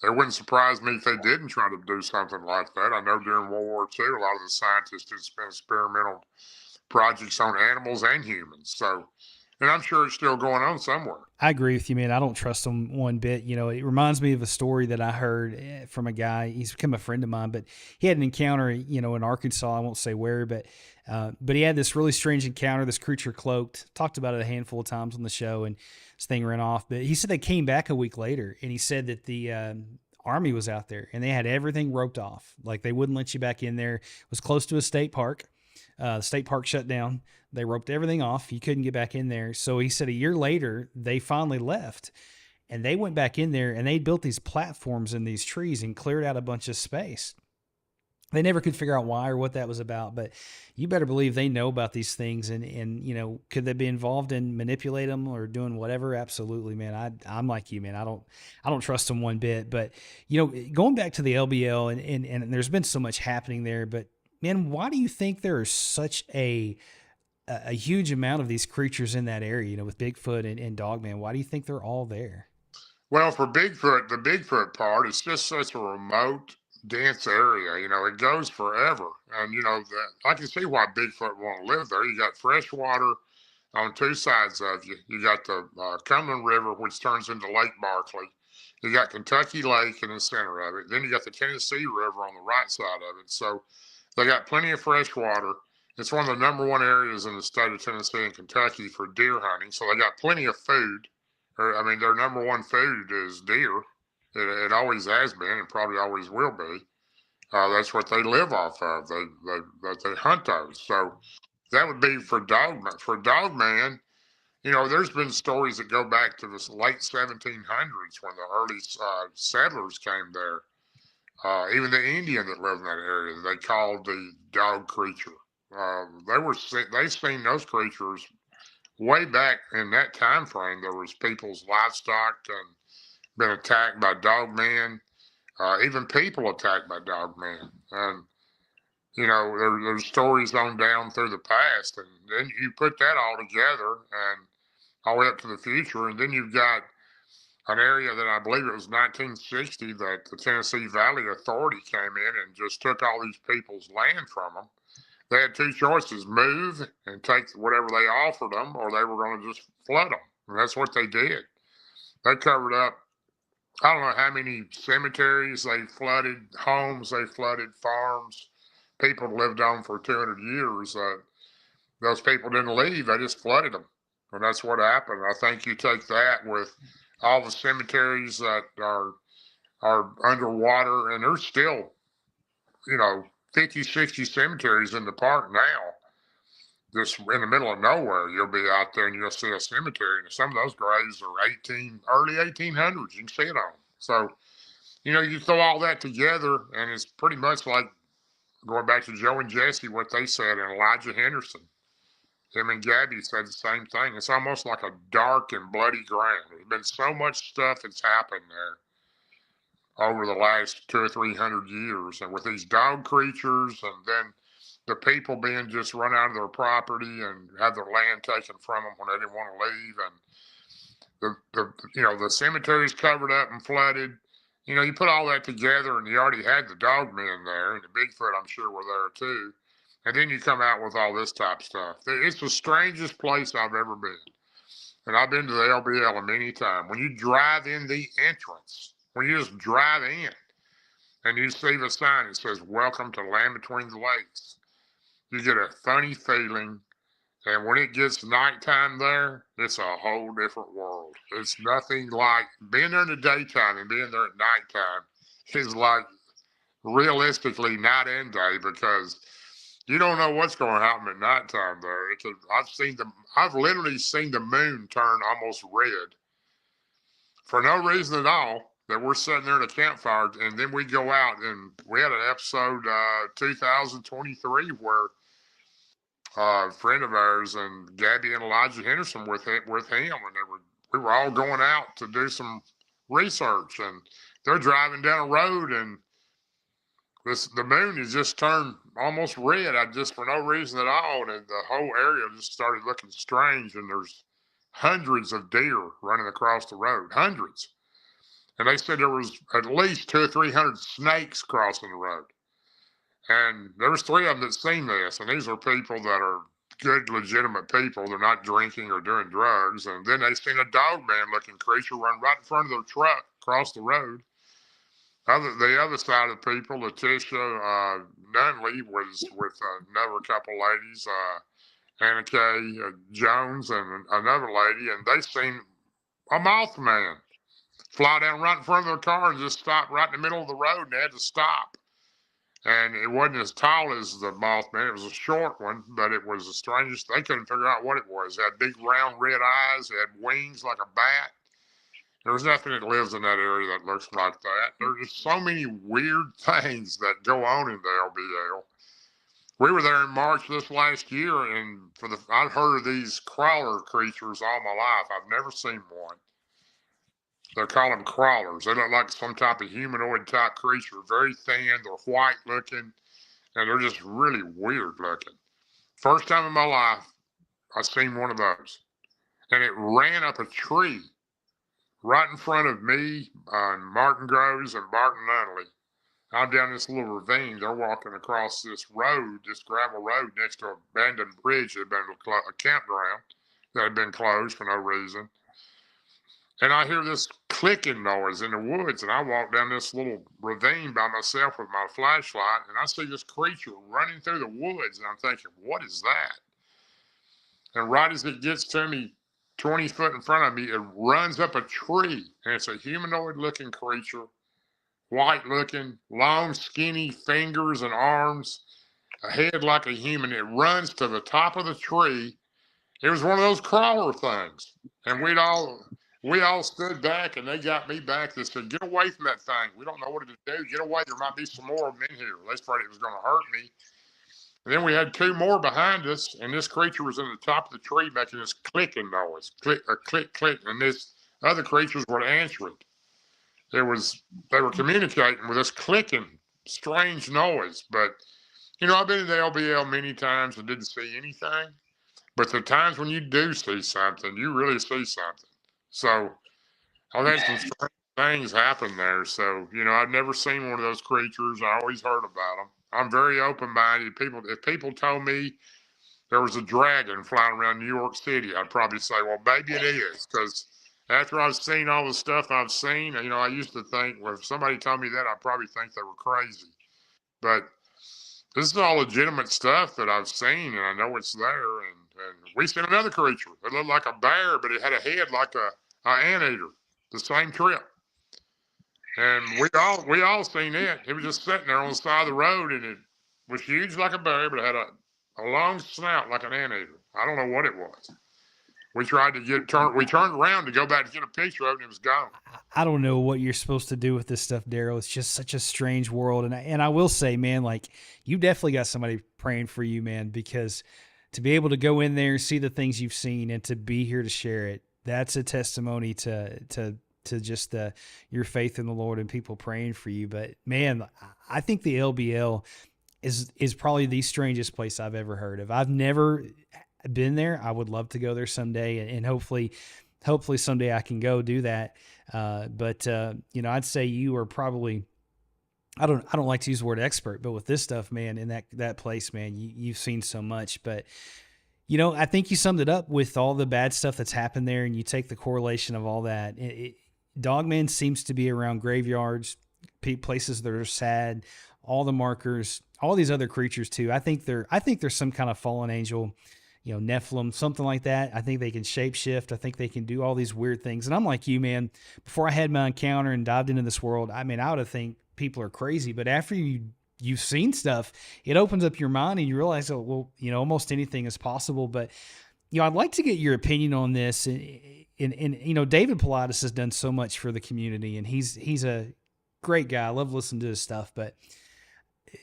it wouldn't surprise me if they didn't try to do something like that. I know during World War II, a lot of the scientists did experimental projects on animals and humans. So, and I'm sure it's still going on somewhere. I agree with you, man. I don't trust them one bit. It reminds me of a story that I heard from a guy. He's become a friend of mine, but he had an encounter, in Arkansas. I won't say where, but he had this really strange encounter, this creature cloaked. Talked about it a handful of times on the show, and this thing ran off. But he said they came back a week later, and he said that the Army was out there, and they had everything roped off. Like, they wouldn't let you back in there. It was close to a state park. The state park shut down. They roped everything off. You couldn't get back in there. So he said a year later, they finally left, and they went back in there, and they built these platforms in these trees and cleared out a bunch of space. They never could figure out why or what that was about, but you better believe they know about these things. And could they be involved in manipulate them or doing whatever? Absolutely, man. I'm like you, man. I don't trust them one bit. But going back to the LBL, and there's been so much happening there. But man, why do you think there is such a huge amount of these creatures in that area? With Bigfoot and Dogman, why do you think they're all there? Well, for Bigfoot, the Bigfoot part, it's just such a remote, dense area. It goes forever, and I can see why Bigfoot want to live there. You got fresh water on 2 sides of you. You got the Cumberland River, which turns into Lake Barkley. You got Kentucky Lake in the center of it. Then you got the Tennessee River on the right side of it. So they got plenty of fresh water. It's one of the #1 areas in the state of Tennessee and Kentucky for deer hunting. So they got plenty of food. I mean, their #1 food is deer. It always has been and probably always will be. That's what they live off of. They hunt those. So that would be for Dogman. For Dogman, there's been stories that go back to the late 1700s when the early settlers came there. Even the Indian that lived in that area, they called the dog creature. They seen those creatures way back in that time frame. There was people's livestock and been attacked by dogmen. Even people attacked by dogmen. And there's stories on down through the past, and then you put that all together and all the way up to the future, and then you've got an area that I believe it was 1960 that the Tennessee Valley Authority came in and just took all these people's land from them. They had two choices: move and take whatever they offered them, or they were going to just flood them. And that's what they did. They covered up, I don't know how many cemeteries they flooded, homes they flooded, farms. People lived on for 200 years. Those people didn't leave; they just flooded them, and that's what happened. I think you take that with all the cemeteries that are underwater, and there's still, 50, 60 cemeteries in the park now. Just in the middle of nowhere, you'll be out there and you'll see a cemetery, and some of those graves are early 1800s. You can see it on. So, you throw all that together, and it's pretty much like going back to Joe and Jesse, what they said, and Elijah Henderson. Him and Gabby said the same thing. It's almost like a dark and bloody ground. There's been so much stuff that's happened there over the last 200 or 300 years, and with these dog creatures, and then the people being just run out of their property and have their land taken from them when they didn't want to leave, and the cemeteries covered up and flooded. You put all that together, and you already had the dogmen there, and the Bigfoot, I'm sure, were there too. And then you come out with all this type stuff. It's the strangest place I've ever been. And I've been to the LBL many times. When you drive in the entrance, when you just drive in and you see the sign that says, "Welcome to Land Between the Lakes," you get a funny feeling. And when it gets nighttime there, it's a whole different world. It's nothing like being there in the daytime, and being there at nighttime is like realistically night and day, because you don't know what's going to happen at nighttime there. I've literally seen the moon turn almost red for no reason at all. That we're sitting there at a campfire, and then we go out, and we had an episode 2023 where a friend of ours and Gabby and Elijah Henderson with him, and we were all going out to do some research, and they're driving down a road, and the moon has just turned almost red. Just for no reason at all, and the whole area just started looking strange. And there's hundreds of deer running across the road, hundreds. And they said there was at least 200 or 300 snakes crossing the road. And there was 3 of them that seen this, and these are people that are good, legitimate people. They're not drinking or doing drugs. And then they seen a dogman-looking creature run right in front of their truck across the road. The other side of the people, Letitia Nunley was with another couple ladies, Anna Kay Jones and another lady, and they seen a Mothman fly down right in front of their car and just stop right in the middle of the road, and they had to stop. And it wasn't as tall as the Mothman. It was a short one, but it was the strangest. They couldn't figure out what it was. It had big round red eyes. It had wings like a bat. There's nothing that lives in that area that looks like that. There's just so many weird things that go on in the LBL. We were there in March this last year, and I've heard of these crawler creatures all my life. I've never seen one. They call them crawlers. They look like some type of humanoid type creature, very thin. They're white looking, and they're just really weird looking. First time in my life I seen one of those, and it ran up a tree right in front of me, Martin Groves and Barton Nunley. I'm down this little ravine. They're walking across this road, this gravel road next to an abandoned bridge that had been a campground that had been closed for no reason. And I hear this clicking noise in the woods, and I walk down this little ravine by myself with my flashlight, and I see this creature running through the woods, and I'm thinking, what is that? And right as it gets to me, 20 foot in front of me, it runs up a tree, and it's a humanoid looking creature, white looking, long, skinny fingers and arms, a head like a human. It runs to the top of the tree. It was one of those crawler things. And we all stood back, and they got me back. They said, get away from that thing. We don't know what to do. Get away. There might be some more of them in here. They thought it was going to hurt me. And then we had two more behind us, and this creature was in the top of the tree making this clicking noise, click, click, click. And this other creatures were answering. They were communicating with this clicking, strange noise. But I've been in the LBL many times and didn't see anything. But the times when you do see something, you really see something. So I've had some strange things happen there. So I've never seen one of those creatures. I always heard about them. I'm very open-minded. If people told me there was a dragon flying around New York City, I'd probably say, well, maybe it is. Because after I've seen all the stuff I've seen, I used to think, well, if somebody told me that, I'd probably think they were crazy. But this is all legitimate stuff that I've seen, and I know it's there. And we seen another creature. It looked like a bear, but it had a head like a anteater. The same trip. And we all seen it. It was just sitting there on the side of the road, and it was huge like a bear, but it had a long snout like an anteater. I don't know what it was. We tried to we turned around to go back to get a picture of it, and it was gone. I don't know what you're supposed to do with this stuff, Darriel. It's just such a strange world. And I will say, man, like, you definitely got somebody praying for you, man, because to be able to go in there, see the things you've seen, and to be here to share it, that's a testimony to just your faith in the Lord and people praying for you. But man, I think the LBL is probably the strangest place I've ever heard of. I've never been there. I would love to go there someday, and hopefully someday I can go do that. But I'd say you are probably, I don't like to use the word expert, but with this stuff, man, in that place, man, you've seen so much. But I think you summed it up with all the bad stuff that's happened there, and you take the correlation of all that. Dogman seems to be around graveyards, places that are sad, all the markers, all these other creatures too. I think there's some kind of fallen angel, Nephilim, something like that. I think they can shapeshift. I think they can do all these weird things. And I'm like you, man, before I had my encounter and dived into this world, I mean, I would have think people are crazy, but after you've seen stuff, it opens up your mind and you realize, oh, well, almost anything is possible. But, I'd like to get your opinion on this. And David Pilatus has done so much for the community, and he's a great guy. I love listening to his stuff. But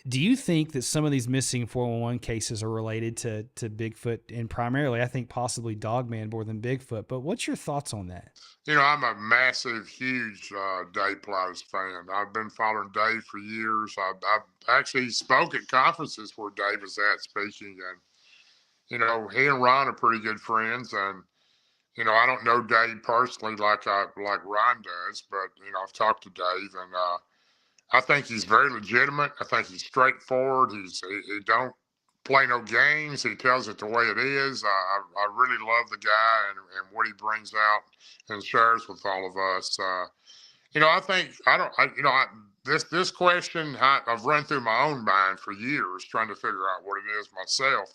do you think that some of these missing 411 cases are related to Bigfoot, and primarily, I think possibly Dogman more than Bigfoot? But what's your thoughts on that? I'm a massive, huge Dave Pilatus fan. I've been following Dave for years. I've actually spoke at conferences where Dave was at speaking, and he and Ron are pretty good friends. And I don't know Dave personally like Ron does, but I've talked to Dave, and I think he's very legitimate. I think he's straightforward. He don't play no games. He tells it the way it is. I really love the guy and what he brings out and shares with all of us. I think this question I've run through my own mind for years trying to figure out what it is myself.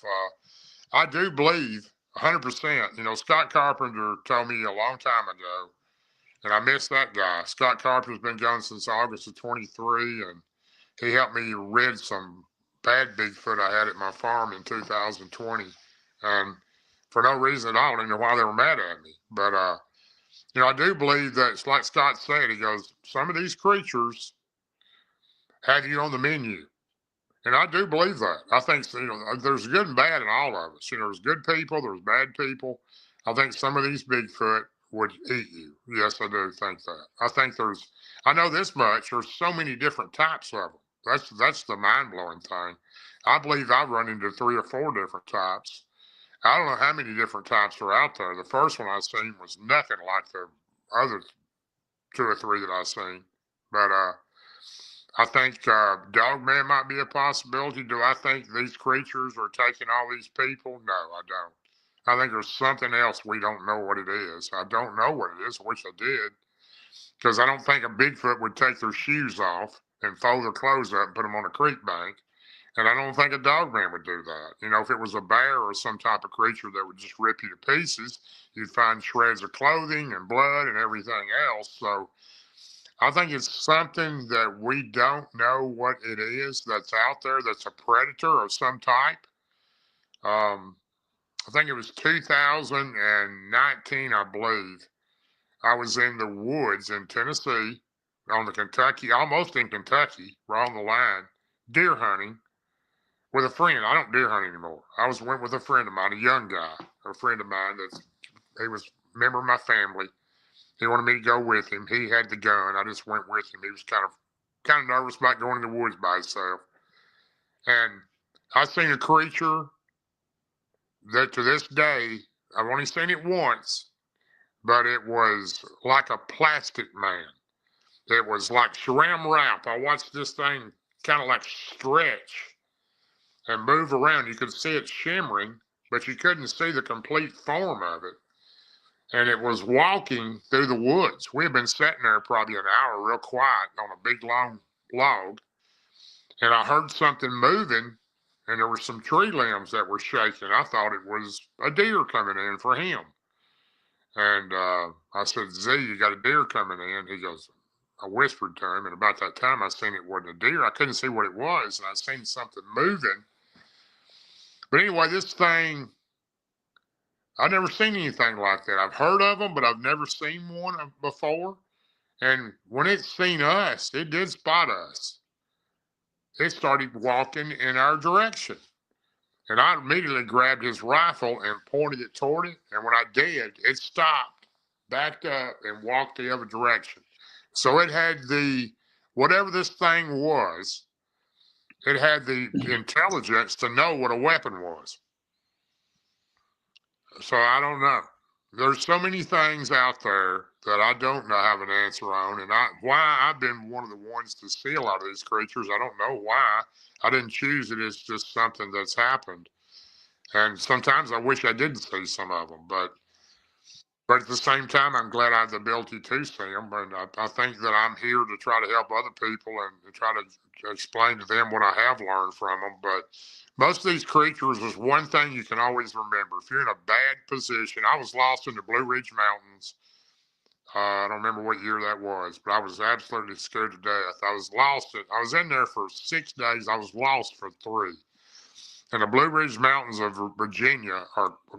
I do believe 100%. Scott Carpenter told me a long time ago, and I miss that guy. Scott Carpenter's been gone since August of 23, and he helped me rid some bad Bigfoot I had at my farm in 2020. And for no reason at all, I don't even know why they were mad at me. But, I do believe that it's like Scott said. He goes, some of these creatures have you on the menu. And I do believe that. I think, there's good and bad in all of us. There's good people, there's bad people. I think some of these Bigfoot would eat you. Yes, I do think that. I know this much. There's so many different types of them. That's the mind-blowing thing. I believe I've run into 3 or 4 different types. I don't know how many different types are out there. The first one I seen was nothing like the other 2 or 3 that I seen. But I think Dogman might be a possibility. Do I think these creatures are taking all these people? No, I don't. I think there's something else we don't know what it is. I don't know what it is. I wish I did, because I don't think a Bigfoot would take their shoes off and fold their clothes up and put them on a creek bank. And I don't think a Dogman would do that. You know, if it was a bear or some type of creature that would just rip you to pieces, you'd find shreds of clothing and blood and everything else. So I think it's something that we don't know what it is that's out there that's a predator of some type. Um, I think it was 2019, I believe. I was in the woods in Tennessee on the Kentucky, almost in Kentucky, right on the line, deer hunting with a friend. I don't deer hunt anymore. Went with a friend of mine, a young guy, a friend of mine he was a member of my family. He wanted me to go with him. He had the gun. I just went with him. He was kind of nervous about going in the woods by himself. And I seen a creature that to this day, I've only seen it once, but it was like a plastic man. It was like saran wrap. I watched this thing kind of like stretch and move around. You could see it shimmering, but you couldn't see the complete form of it. And it was walking through the woods. We had been sitting there probably an hour, real quiet, on a big long log. And I heard something moving, and there were some tree limbs that were shaking. I thought it was a deer coming in for him. And I said, Z, you got a deer coming in. He goes, I whispered to him, and about that time I seen it wasn't a deer. I couldn't see what it was, and I seen something moving. But anyway, this thing, I've never seen anything like that. I've heard of them, but I've never seen one before. And when it seen us, it did spot us. It started walking in our direction. And I immediately grabbed his rifle and pointed it toward it. And when I did, it stopped, backed up, and walked the other direction. So it had whatever this thing was, it had the intelligence to know what a weapon was. So I don't know. There's so many things out there that I don't know have an answer on, and why I've been one of the ones to see a lot of these creatures. I don't know why. I didn't choose it. It's just something that's happened, and sometimes I wish I didn't see some of them, but at the same time, I'm glad I have the ability to see them. And I think that I'm here to try to help other people and try to explain to them what I have learned from them. But most of these creatures is one thing you can always remember. If you're in a bad position, I was lost in the Blue Ridge Mountains. I don't remember what year that was, but I was absolutely scared to death. I was lost. I was in there for 6 days. I was lost for 3. And the Blue Ridge Mountains of Virginia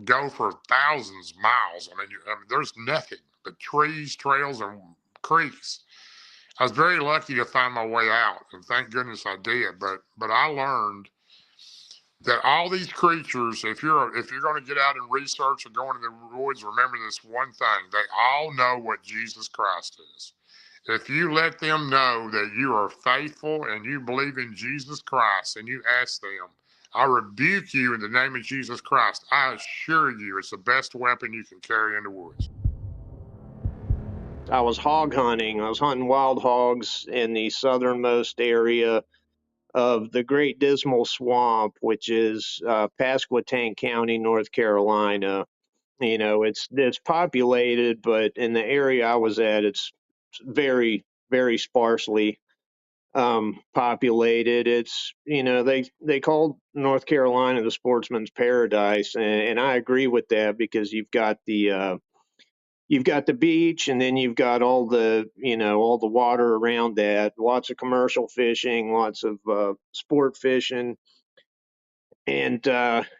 go for thousands of miles. I mean, there's nothing but trees, trails, and creeks. I was very lucky to find my way out, and thank goodness I did. But I learned that all these creatures, if you're going to get out and research or go into the woods, remember this one thing: they all know what Jesus Christ is. If you let them know that you are faithful and you believe in Jesus Christ, and you ask them, I rebuke you in the name of Jesus Christ, I assure you it's the best weapon you can carry in the woods. I was hog hunting. I was hunting wild hogs in the southernmost area of the Great Dismal Swamp, which is Pasquotank County, North Carolina. You know, it's populated, but in the area I was at, it's very, very sparsely populated. It's, you know, they called North Carolina the sportsman's paradise, and I agree with that because you've got the beach, and then you've got all the, you know, all the water around that, lots of commercial fishing, lots of sport fishing. And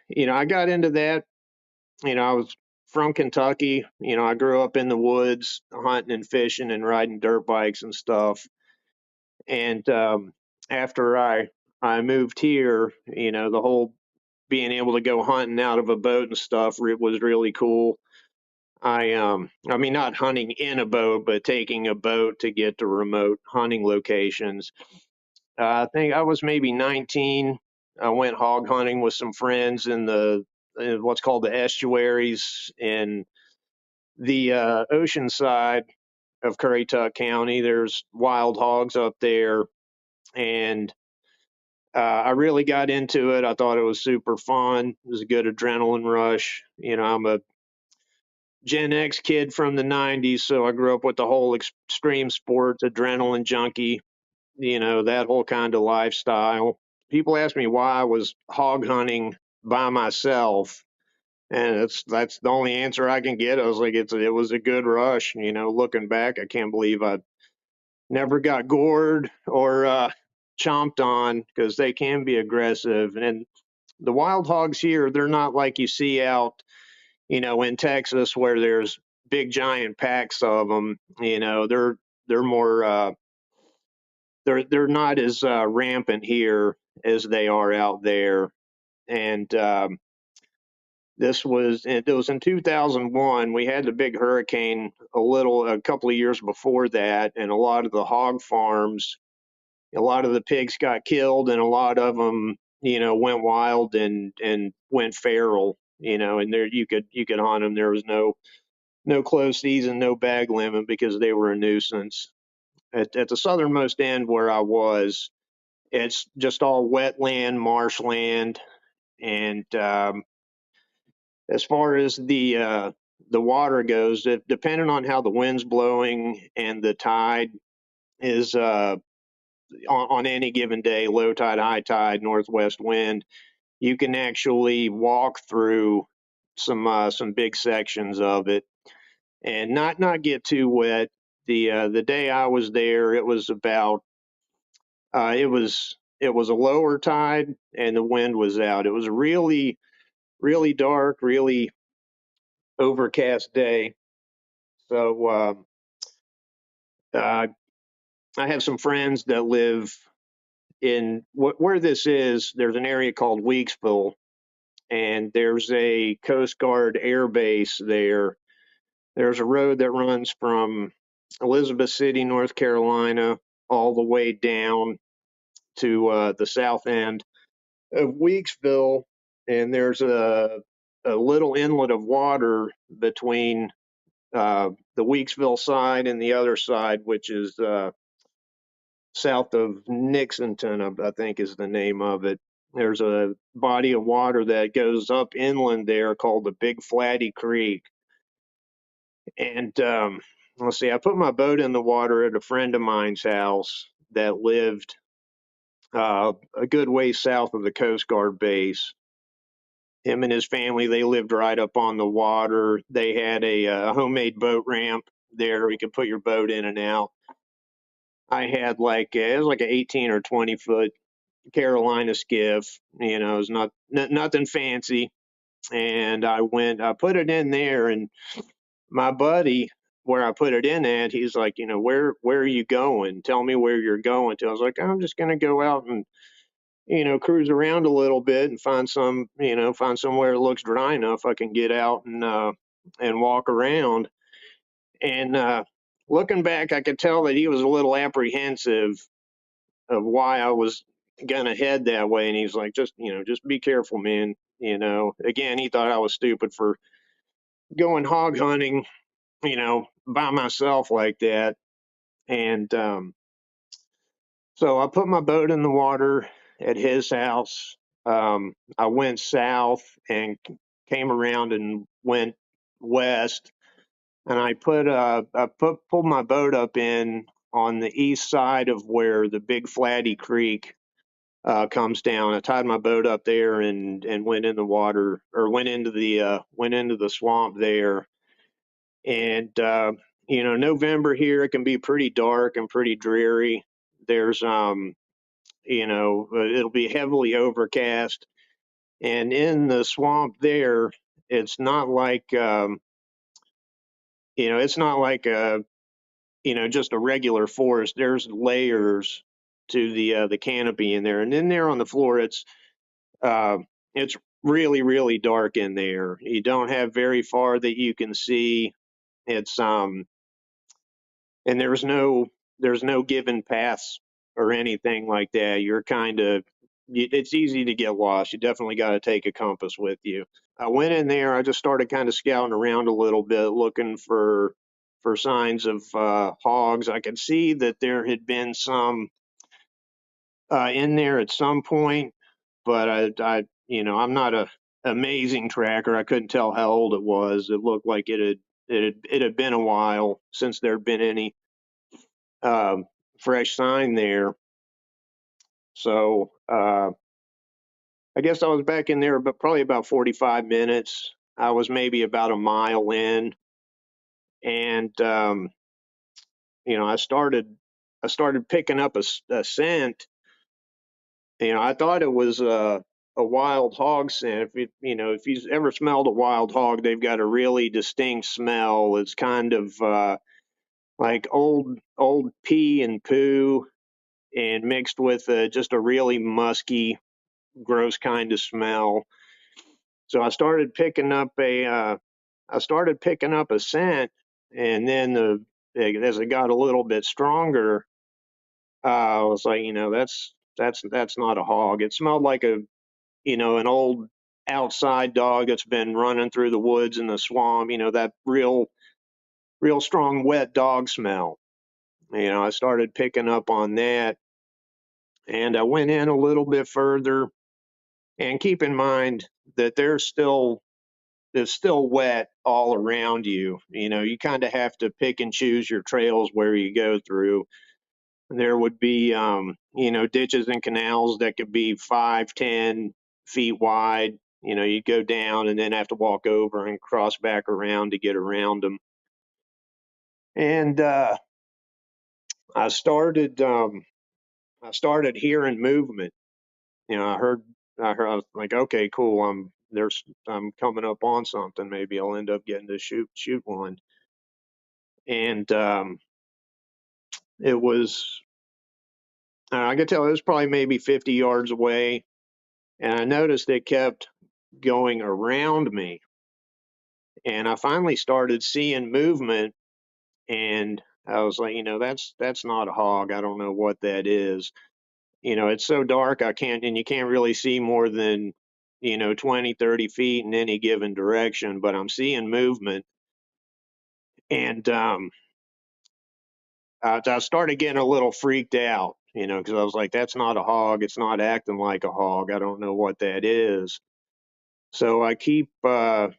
you know, I got into that. You know, I was from Kentucky. You know, I grew up in the woods hunting and fishing and riding dirt bikes and stuff. And after I moved here, you know, the whole being able to go hunting out of a boat and stuff was really cool. I mean, not hunting in a boat, but taking a boat to get to remote hunting locations. I think I was maybe 19. I went hog hunting with some friends in what's called the estuaries in the ocean side of Currituck County. There's wild hogs up there, and I really got into it. I thought it was super fun. It was a good adrenaline rush. I'm a Gen X kid from the 90s, so I grew up with the whole extreme sports, adrenaline junkie, that whole kind of lifestyle. People ask me why I was hog hunting by myself, and that's the only answer I can get. I was like, it was a good rush. Looking back, I can't believe I never got gored or chomped on, because they can be aggressive. And the wild hogs here, they're not like you see out, in Texas, where there's big giant packs of them. They're more they're not as rampant here as they are out there. And it was in 2001. We had the big hurricane a couple of years before that, and a lot of the hog farms, a lot of the pigs got killed, and a lot of them, went wild and went feral. And there you could hunt them. There was no close season, no bag limit, because they were a nuisance. At the southernmost end where I was, it's just all wetland, marshland, and as far as the water goes, depending on how the wind's blowing and the tide is on any given day, low tide, high tide, northwest wind, you can actually walk through some big sections of it and not get too wet. The day I was there, it was about it was a lower tide and the wind was out. It was a really really dark, really overcast day. So uh, I have some friends that live in where this is. There's an area called Weeksville, and there's a Coast Guard air base there. There's a road that runs from Elizabeth City, North Carolina, all the way down to the south end of Weeksville, and there's a little inlet of water between the Weeksville side and the other side, which is south of Nixonton, I think is the name of it. There's a body of water that goes up inland there called the Big Flatty Creek. And let's see, I put my boat in the water at a friend of mine's house that lived a good way south of the Coast Guard base. Him and his family, they lived right up on the water. They had a homemade boat ramp there. You could put your boat in and out. I had it was like an 18 or 20-foot Carolina skiff. It was nothing fancy. And I put it in there, and my buddy, where I put it in at, he's like, where are you going? Tell me where you're going to. I was like, I'm just gonna go out and cruise around a little bit and find somewhere that looks dry enough I can get out and walk around. And looking back, I could tell that he was a little apprehensive of why I was gonna head that way. And he's like, just be careful, man. Again, he thought I was stupid for going hog hunting, by myself like that. And so I put my boat in the water at his house. I went south and came around and went west, and pulled my boat up in on the east side of where the Big Flatty Creek comes down. I tied my boat up there and went in the water, or went into the swamp there. And November here, it can be pretty dark and pretty dreary. There's it'll be heavily overcast, and in the swamp there, it's not like it's not like a just a regular forest. There's layers to the canopy in there, and in there on the floor, uh, it's really really dark in there. You don't have very far that you can see. It's and there's no given paths or anything like that. It's easy to get lost. You definitely got to take a compass with you. I went in there. I just started kind of scouting around a little bit, looking for signs of hogs. I could see that there had been some in there at some point, but I'm not a amazing tracker. I couldn't tell how old it was. It looked like it had been a while since there'd been any um, fresh sign there. So I guess I was back in there, but probably about 45 minutes. I was maybe about a mile in, and I started picking up a scent. I thought it was a wild hog scent. If you've ever smelled a wild hog, they've got a really distinct smell. It's kind of like old pee and poo, and mixed with just a really musky, gross kind of smell. So I started picking up a scent, and then as it got a little bit stronger, I was like, that's not a hog. It smelled like an old outside dog that's been running through the woods and the swamp. That real strong wet dog smell. I started picking up on that, and I went in a little bit further. And keep in mind that it's still wet all around you. You kind of have to pick and choose your trails where you go through. There would be, ditches and canals that could be 5, 10 feet wide. You'd go down and then have to walk over and cross back around to get around them. And I started hearing movement. I was like, okay, cool. I'm coming up on something. Maybe I'll end up getting to shoot one. And it was, I could tell it was probably maybe 50 yards away. And I noticed it kept going around me. And I finally started seeing movement. And I was like, that's not a hog. I don't know what that is. It's so dark, and you can't really see more than, 20, 30 feet in any given direction, but I'm seeing movement. And I started getting a little freaked out, because I was like, that's not a hog. It's not acting like a hog. I don't know what that is. So I keep going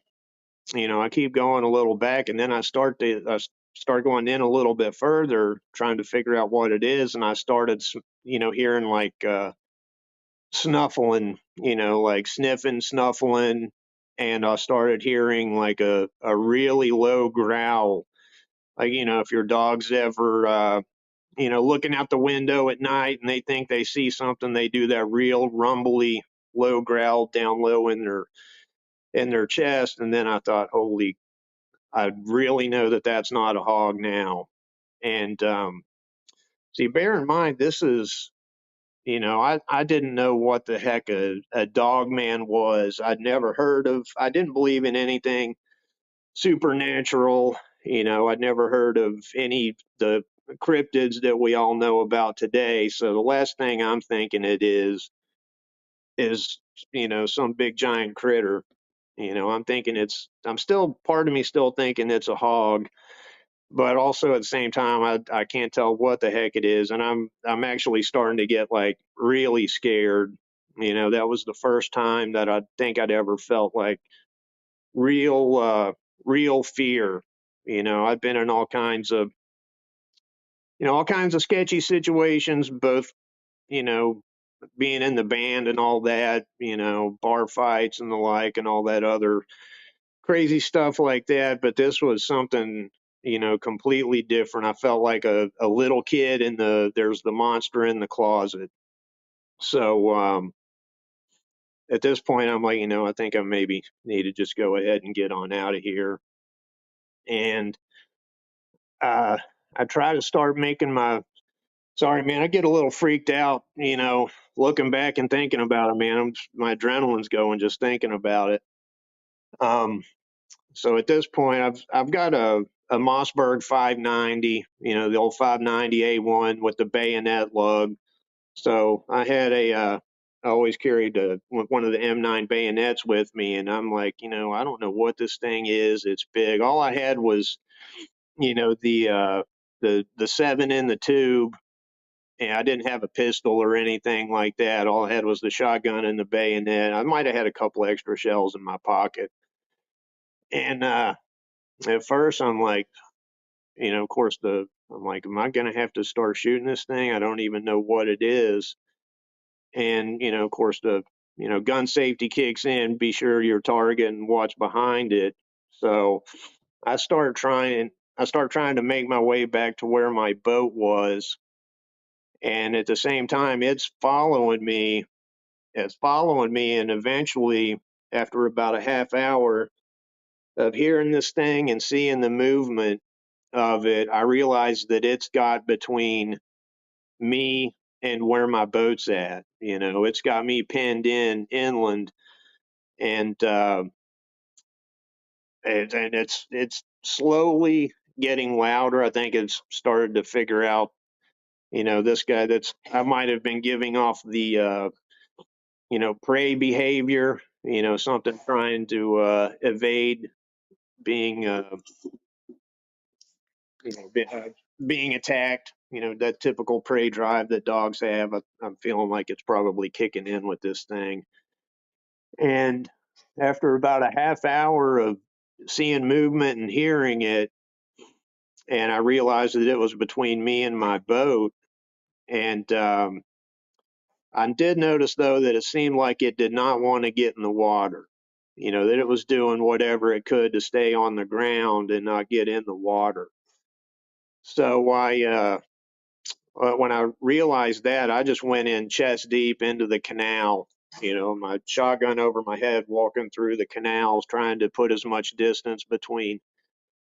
a little back, and then I start going in a little bit further, trying to figure out what it is. And I started, hearing like, snuffling, like sniffing, snuffling. And I started hearing like a really low growl. Like, if your dog's ever, looking out the window at night and they think they see something, they do that real rumbly low growl down low in their chest. And then I thought, holy, I really know that that's not a hog now. And see, bear in mind, this is, I didn't know what the heck a Dogman was. I didn't believe in anything supernatural. I'd never heard of the cryptids that we all know about today. So the last thing I'm thinking it is, some big giant critter. Part of me still thinking it's a hog, but also at the same time, I can't tell what the heck it is. And I'm actually starting to get like really scared. That was the first time that I think I'd ever felt like real fear. I've been in all kinds of sketchy situations, both, you know, being in the band and all that, bar fights and the like, and all that other crazy stuff like that. But this was something, completely different. I felt like a little kid there's the monster in the closet. So, at this point, I'm like, I think I maybe need to just go ahead and get on out of here. And uh, I try to start making sorry, man, I get a little freaked out, looking back and thinking about it, man. My adrenaline's going just thinking about it. So at this point, I've got a Mossberg 590, the old 590 A1 with the bayonet lug. So I always carried one of the M9 bayonets with me, and I'm like, I don't know what this thing is. It's big. All I had was, the 7 in the tube, And I didn't have a pistol or anything like that. All I had was the shotgun and the bayonet. I might have had a couple extra shells in my pocket. And at first, I'm like, of course, I'm like, am I going to have to start shooting this thing? I don't even know what it is. And, of course, gun safety kicks in, be sure your target and watch behind it. So I start trying, to make my way back to where my boat was. And at the same time, it's following me. And eventually, after about a half hour of hearing this thing and seeing the movement of it, I realized that it's got between me and where my boat's at. It's got me pinned in inland, and it's slowly getting louder. I think it's started to figure out, this guy I might have been giving off the prey behavior, something trying to evade being being attacked, that typical prey drive that dogs have. I'm feeling like it's probably kicking in with this thing. And after about a half hour of seeing movement and hearing it, and I realized that it was between me and my boat. And I did notice, though, that it seemed like it did not want to get in the water, that it was doing whatever it could to stay on the ground and not get in the water. So when I realized that, I just went in chest deep into the canal, my shotgun over my head, walking through the canals, trying to put as much distance between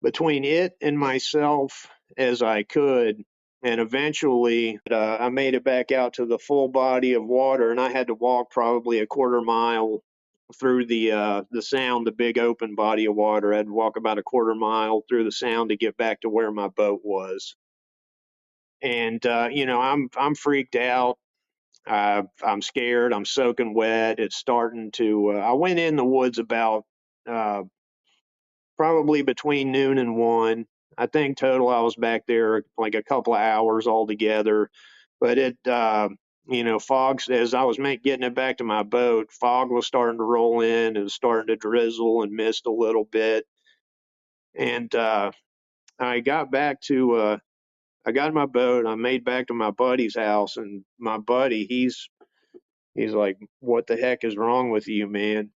it and myself as I could. And eventually, I made it back out to the full body of water, and I had to walk probably a quarter mile through the sound, the big open body of water. I had to walk about a quarter mile through the sound to get back to where my boat was. And I'm freaked out. I'm scared. I'm soaking wet. It's starting to. I went in the woods about uh, probably between noon and 1. I think total I was back there like a couple of hours altogether. But fog, as I was getting it back to my boat, fog was starting to roll in and starting to drizzle and mist a little bit. And I got back to, I got in my boat. I made back to my buddy's house, and my buddy, he's like, "What the heck is wrong with you, man?"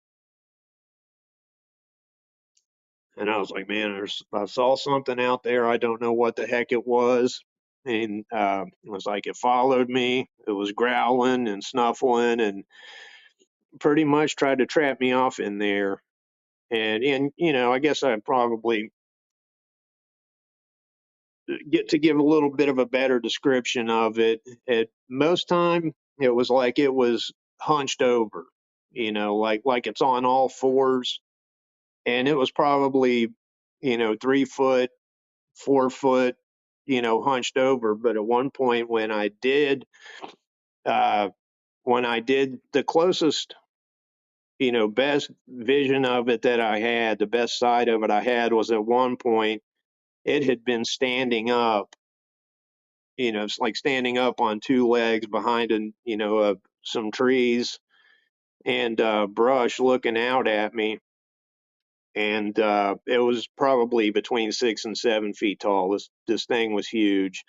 And I was like, man, I saw something out there. I don't know what the heck it was. And it was like it followed me. It was growling and snuffling and pretty much tried to trap me off in there. And I guess I'd probably get to give a little bit of a better description of it. At most time, it was like it was hunched over, like it's on all fours. And it was probably, 3 foot, 4 foot, hunched over. But at one point uh, when I did the closest, best vision of it that I had, the best side of it I had was at one point it had been standing up, it's like standing up on 2 legs behind some trees and brush looking out at me. And it was probably between 6 and 7 feet tall. This thing was huge.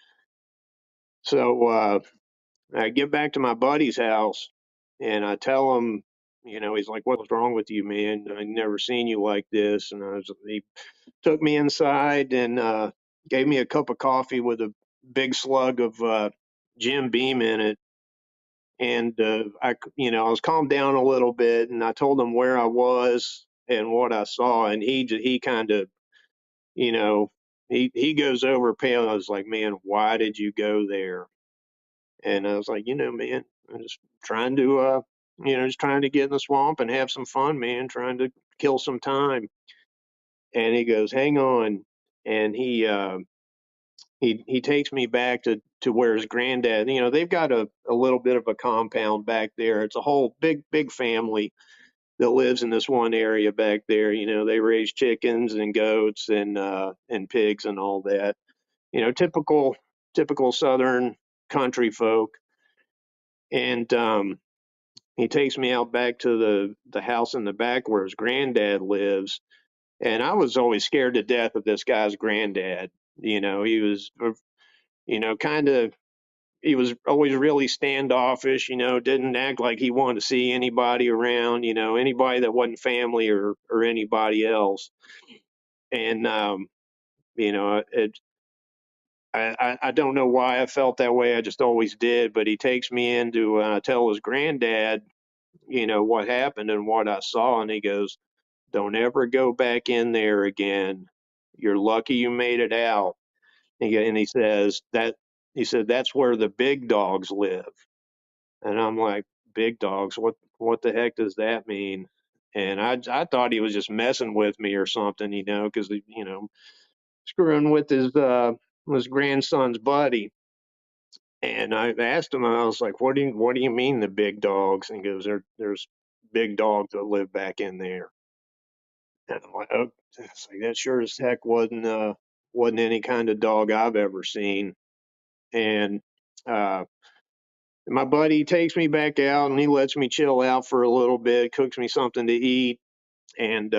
So I get back to my buddy's house and I tell him, he's like, "What's wrong with you, man? I never seen you like this." And he took me inside and gave me a cup of coffee with a big slug of Jim Beam in it. And I was calmed down a little bit, and I told him where I was and what I saw, and he kind of, you know, he goes over pale. I was like, "Man, why did you go there?" And I was like, "Man, I'm just trying to, just trying to get in the swamp and have some fun, man, trying to kill some time." And he goes, "Hang on," and he takes me back to where his granddad. They've got a little bit of a compound back there. It's a whole big family that lives in this one area back there. They raise chickens and goats and pigs and all that. Typical Southern country folk. And he takes me out back to the house in the back where his granddad lives. And I was always scared to death of this guy's granddad. He was, kind of, he was always really standoffish, didn't act like he wanted to see anybody around, anybody that wasn't family or anybody else. And, it, I don't know why I felt that way. I just always did. But he takes me in to tell his granddad, what happened and what I saw. And he goes, "Don't ever go back in there again. You're lucky you made it out." And he says he said, "That's where the big dogs live." And I'm like, "Big dogs? What the heck does that mean?" And I thought he was just messing with me or something, because screwing with his grandson's buddy. And I asked him, I was like, "What do you mean the big dogs?" And he goes, "There's big dogs that live back in there." And I'm like, "Oh," it's like, that sure as heck wasn't any kind of dog I've ever seen. And uh, my buddy takes me back out and he lets me chill out for a little bit, cooks me something to eat, and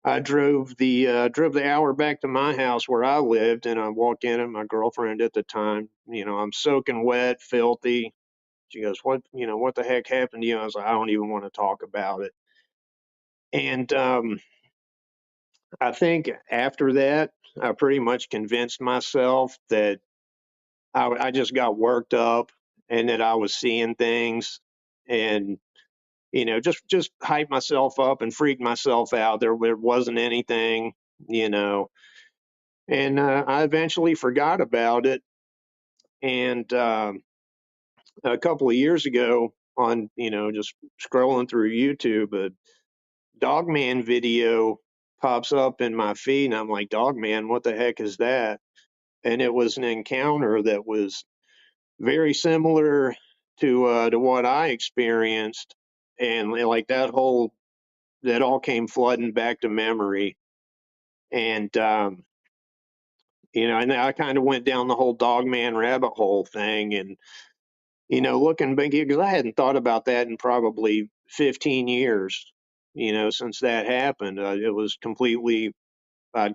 I drove the hour back to my house where I lived, and I walked in at my girlfriend at the time. I'm soaking wet, filthy. She goes, what the heck happened to you?" I was like, "I don't even want to talk about it." And I think after that, I pretty much convinced myself that I just got worked up and that I was seeing things, and just hyped myself up and freaked myself out. There wasn't anything, you know. And I eventually forgot about it. And a couple of years ago, on just scrolling through YouTube, a Dogman video pops up in my feed, and I'm like, "Dogman, what the heck is that?" And it was an encounter that was very similar to what I experienced, and like that all came flooding back to memory. And and I kind of went down the whole Dogman rabbit hole thing, and looking back, because I hadn't thought about that in probably 15 years, since that happened. I'd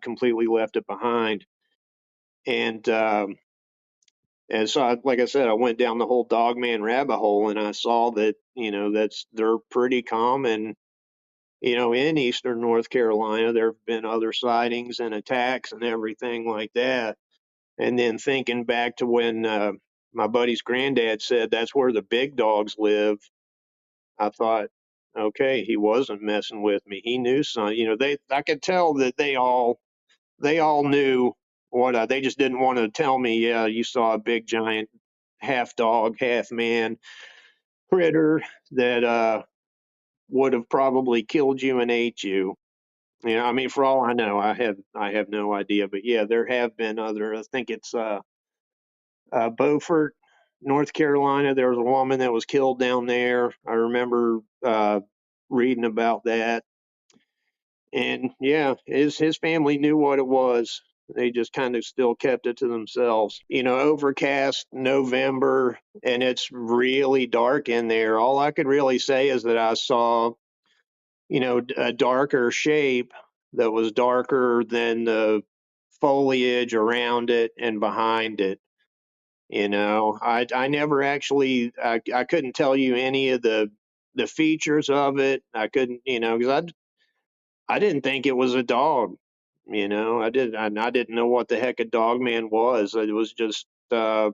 completely left it behind. And so, like I said, I went down the whole Dogman rabbit hole, and I saw that, they're pretty common, in Eastern North Carolina. There have been other sightings and attacks and everything like that. And then thinking back to when my buddy's granddad said that's where the big dogs live, I thought, okay, he wasn't messing with me. He knew something. I could tell that they all knew what they just didn't want to tell me. "Yeah, you saw a big giant half dog, half man critter that would have probably killed you and ate you." I mean, for all I know, I have no idea. But yeah, there have been other. I think it's Beaufort, North Carolina. There was a woman that was killed down there. I remember reading about that. And yeah, his family knew what it was. They just kind of still kept it to themselves. Overcast November, and it's really dark in there. All I could really say is that I saw, a darker shape that was darker than the foliage around it and behind it. I never actually, I couldn't tell you any of the features of it. I couldn't, because I didn't think it was a dog. I didn't know what the heck a dogman was. It was just a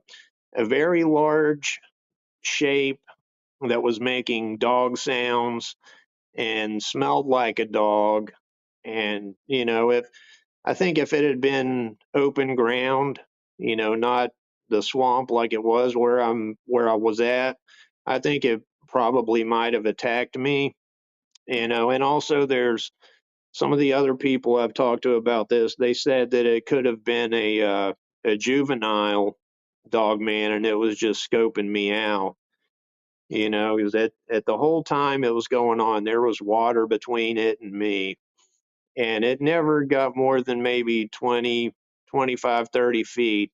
very large shape that was making dog sounds and smelled like a dog. And if I think if it had been open ground, not the swamp like it was where I was at, I think it probably might have attacked me. And also there's some of the other people I've talked to about this. They said that it could have been a juvenile dog man, and it was just scoping me out. Because at the whole time it was going on, there was water between it and me, and it never got more than maybe 20, 25, 30 feet.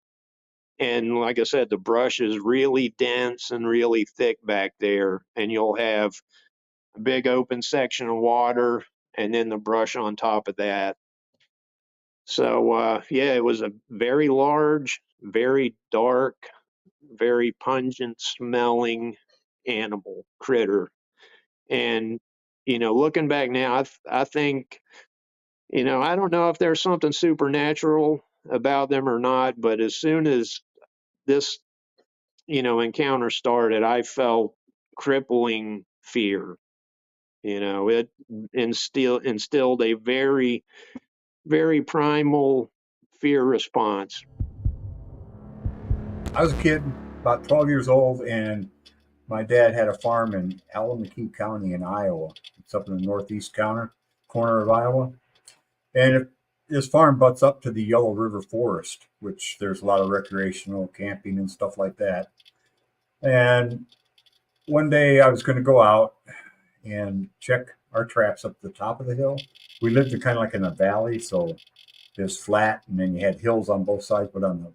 And like I said, the brush is really dense and really thick back there, and you'll have a big open section of water and then the brush on top of that. So yeah, it was a very large, very dark, very pungent smelling animal critter. And looking back now, I think, I don't know if there's something supernatural about them or not, but as soon as this encounter started, I felt crippling fear. It instilled a very, very primal fear response. I was a kid, about 12 years old, and my dad had a farm in Alameda County in Iowa. It's up in the northeast corner of Iowa. And his farm butts up to the Yellow River Forest, which there's a lot of recreational camping and stuff like that. And one day I was going to go out and check our traps up the top of the hill. We lived in kind of like in a valley, so it was flat, and then you had hills on both sides, but on the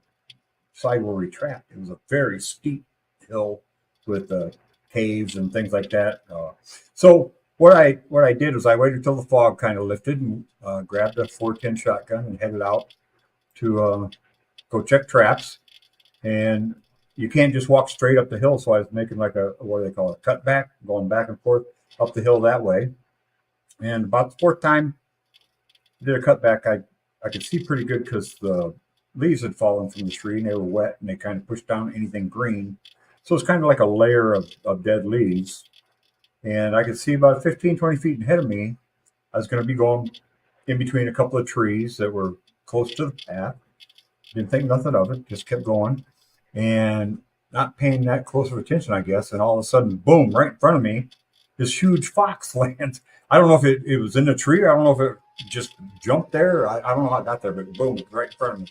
side where we trapped, it was a very steep hill with caves and things like that. So what I did was I waited till the fog kind of lifted and grabbed a 410 shotgun and headed out to go check traps. And you can't just walk straight up the hill, so I was making like what do they call it, cutback, going back and forth up the hill that way. And about the fourth time I did a cutback, I could see pretty good because the leaves had fallen from the tree and they were wet and they kind of pushed down anything green. So it's kind of like a layer of dead leaves. And I could see about 15, 20 feet ahead of me, I was going to be going in between a couple of trees that were close to the path. Didn't think nothing of it, just kept going and not paying that close of attention, I guess. And all of a sudden, boom, right in front of me, this huge fox lands. I don't know if it was in the tree. I don't know if it just jumped there. I don't know how it got there, but boom, it was right in front of me.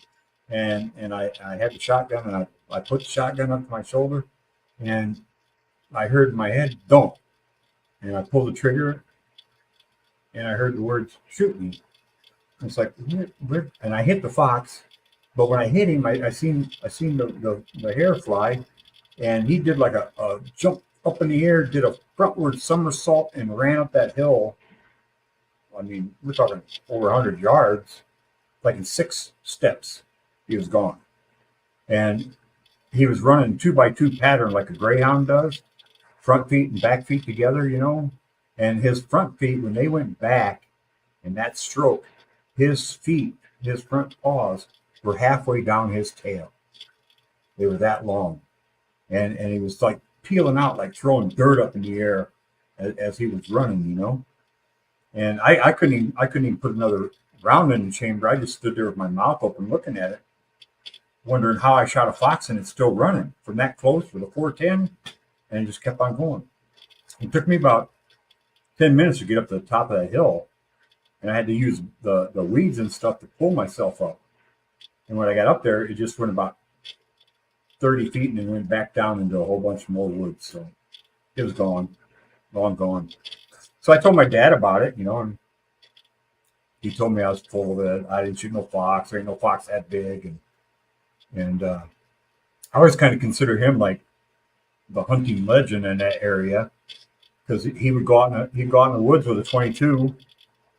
And I had the shotgun, and I put the shotgun up to my shoulder, and I heard in my head, don't. And I pulled the trigger, and I heard the words, shoot me. It's like, and I hit the fox, but when I hit him, I seen the hair fly, and he did like a jump up in the air, did a frontward somersault, and ran up that hill. I mean, we're talking over 100 yards, like in 6 steps, he was gone. And he was running 2x2 pattern like a greyhound does, front feet and back feet together, And his front feet, when they went back in that stroke, his feet, his front paws, were halfway down his tail. They were that long. And he was like peeling out, like throwing dirt up in the air as he was running, And I couldn't even put another round in the chamber. I just stood there with my mouth open looking at it, wondering how I shot a fox and it's still running from that close with a 410, and it just kept on going. It took me about 10 minutes to get up to the top of that hill, and I had to use the weeds and stuff to pull myself up. And when I got up there, it just went about 30 feet and then went back down into a whole bunch more woods. So it was gone, long gone. So I told my dad about it, and he told me I was full of it. I didn't shoot no fox. There ain't no fox that big. And I always kind of consider him like the hunting legend in that area, because he would go out in the woods with a 22,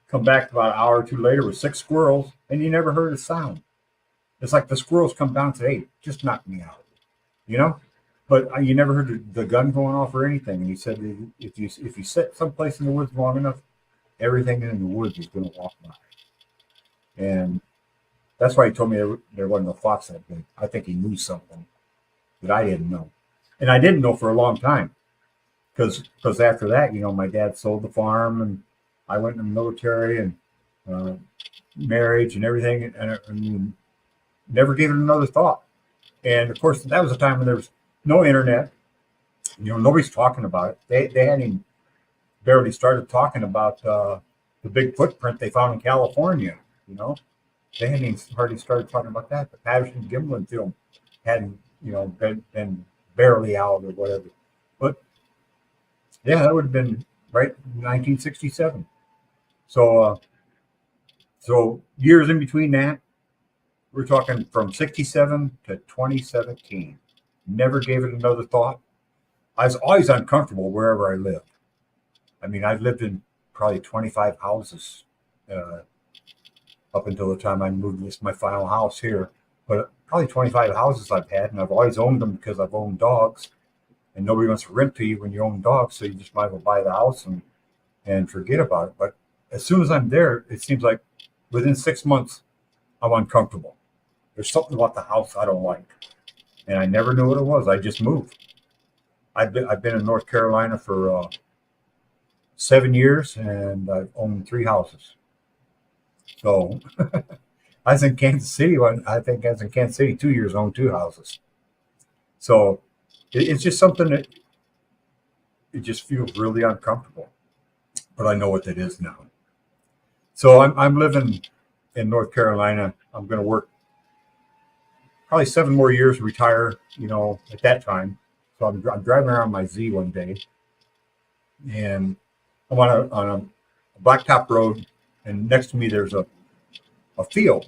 come back about an hour or two later with 6 squirrels, and you never heard a sound. It's like the squirrels come down and say, hey, just knock me out, But you never heard the gun going off or anything. And he said if you sit someplace in the woods long enough, everything in the woods is going to walk by. And that's why he told me there wasn't a fox that big. I think he knew something that I didn't know. And I didn't know for a long time. Because after that, my dad sold the farm, and I went in the military, and marriage and everything. And I mean, never gave it another thought. And of course, that was a time when there was no internet. Nobody's talking about it. They hadn't even barely started talking about the big footprint they found in California. They hadn't even hardly started talking about that. The Patterson-Gimlin film hadn't, been barely out or whatever. But yeah, that would have been right in 1967. So years in between that, We're talking from 67 to 2017. Never gave it another thought. I was always uncomfortable wherever I lived. I mean, I've lived in probably 25 houses up until the time I moved. This is my final house here. But probably 25 houses I've had, and I've always owned them because I've owned dogs. And nobody wants to rent to you when you own dogs, so you just might as well buy the house and forget about it. But as soon as I'm there, it seems like within 6 months, I'm uncomfortable. There's something about the house I don't like. And I never knew what it was. I just moved. I've been in North Carolina for 7 years, and I've owned 3 houses. So I was in Kansas City. I think I was in Kansas City 2 years, owned 2 houses. So it's just something that it just feels really uncomfortable. But I know what that is now. So I'm living in North Carolina. I'm going to work probably 7 more years, retire, at that time. So I'm driving around my Z one day, and I'm on a blacktop road, and next to me there's a field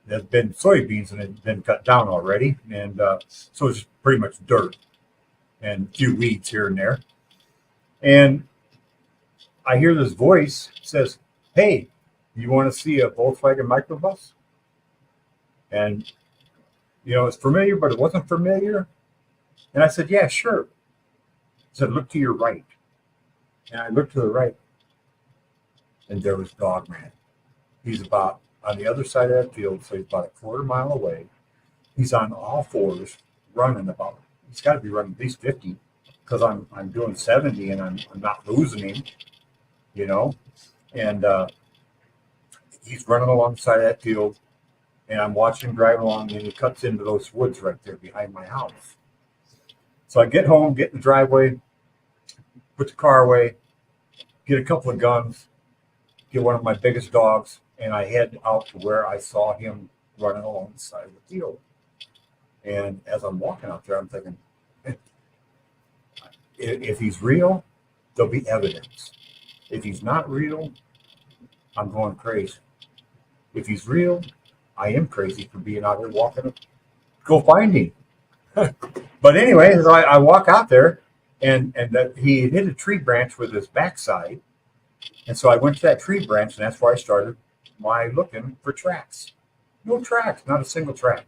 that's been soybeans, and it's been cut down already, and so it's pretty much dirt and a few weeds here and there. And I hear this voice says, "Hey, you want to see a Volkswagen microbus?" And it's familiar, but it wasn't familiar. And I said, "Yeah, sure." He said, "Look to your right." And I looked to the right, and there was Dogman. He's about on the other side of that field, so he's about a quarter mile away. He's on all fours, running about. He's got to be running at least 50, because I'm doing 70, and I'm not losing him, And he's running alongside of that field, and I'm watching him drive along, and he cuts into those woods right there behind my house. So I get home, get in the driveway, put the car away, get a couple of guns, get one of my biggest dogs, and I head out to where I saw him running along the side of the field. And as I'm walking out there, I'm thinking, if he's real, there'll be evidence. If he's not real, I'm going crazy. If he's real, I am crazy for being out here walking. Go find him. But anyway, as I walk out there, and that he hit a tree branch with his backside. And so I went to that tree branch, and that's where I started my looking for tracks. No tracks, not a single track.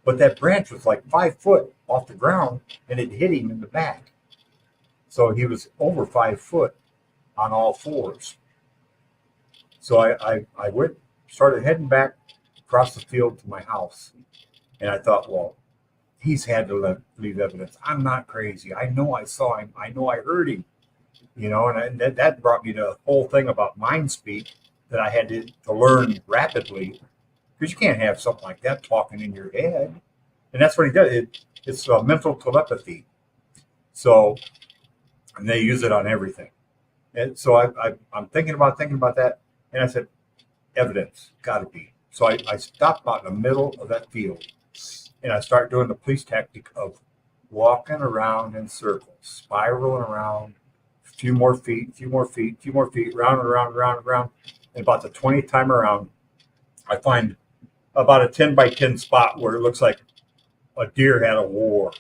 But that branch was like 5 foot off the ground, and it hit him in the back. So he was over 5 foot on all fours. So I started heading back across the field to my house. And I thought, well, he's had to leave evidence. I'm not crazy. I know I saw him. I know I heard him. And that brought me to the whole thing about mind speak that I had to learn rapidly, because you can't have something like that talking in your head. And that's what he does. It's mental telepathy. So, and they use it on everything. And so I'm thinking about that. And I said, evidence, got to be. So I stopped out in the middle of that field, and I start doing the police tactic of walking around in circles, spiraling around, a few more feet, round and around. And about the 20th time around, I find about a 10 by 10 spot where it looks like a deer had a war.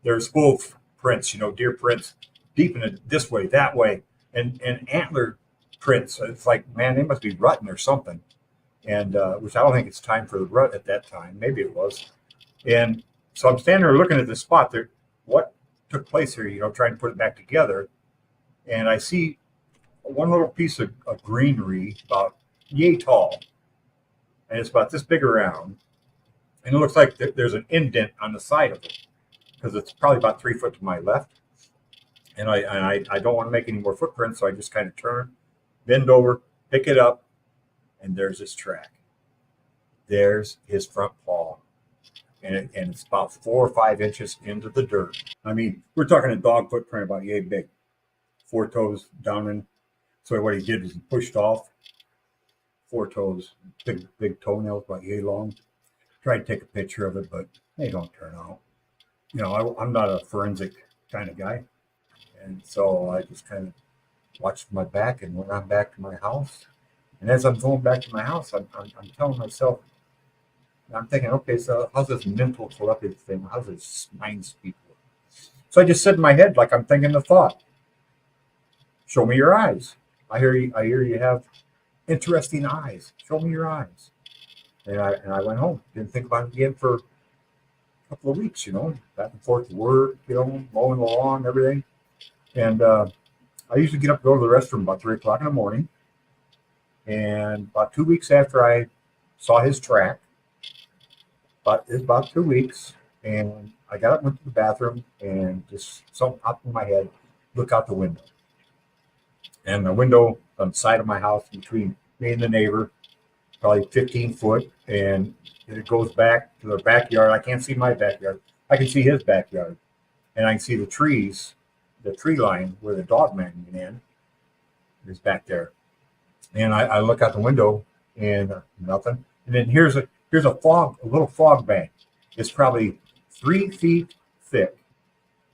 There's wolf prints, deer prints, deep in it, this way, that way, and antler prints. It's like, man, they must be rutting or something. And which I don't think it's time for the rut at that time. Maybe it was. And so I'm standing there looking at this spot there. What took place here, trying to put it back together. And I see one little piece of greenery about yay tall. And it's about this big around. And it looks like there's an indent on the side of it, because it's probably about 3 foot to my left. And I don't want to make any more footprints, so I just kind of turn, bend over, pick it up, and there's his track. There's his front paw. And it's about 4 or 5 inches into the dirt. I mean, we're talking a dog footprint about yay big. 4 toes down in. So what he did is he pushed off 4 toes, big toenails about yay long. Tried to take a picture of it, but they don't turn out. I'm not a forensic kind of guy. And so I just kind of watched my back and went on back to my house. And as I'm going back to my house, I'm telling myself, I'm thinking, okay, so how's this mental telepathy thing? How's this mind speak? So I just said in my head, like I'm thinking the thought, show me your eyes. I hear you have interesting eyes. Show me your eyes. And I went home. Didn't think about it again for a couple of weeks, back and forth to work, mowing the lawn, everything. And I usually get up and go to the restroom about 3 o'clock in the morning. And about 2 weeks after I saw his track, about 2 weeks, and I got up, went to the bathroom, and just something popped in my head, look out the window. And the window on the side of my house between me and the neighbor, probably 15 foot, and it goes back to the backyard. I can't see my backyard. I can see his backyard. And I can see the trees, the tree line where the Dogman went in is back there. And I look out the window and nothing. And then here's a little fog bank. It's probably 3 feet thick,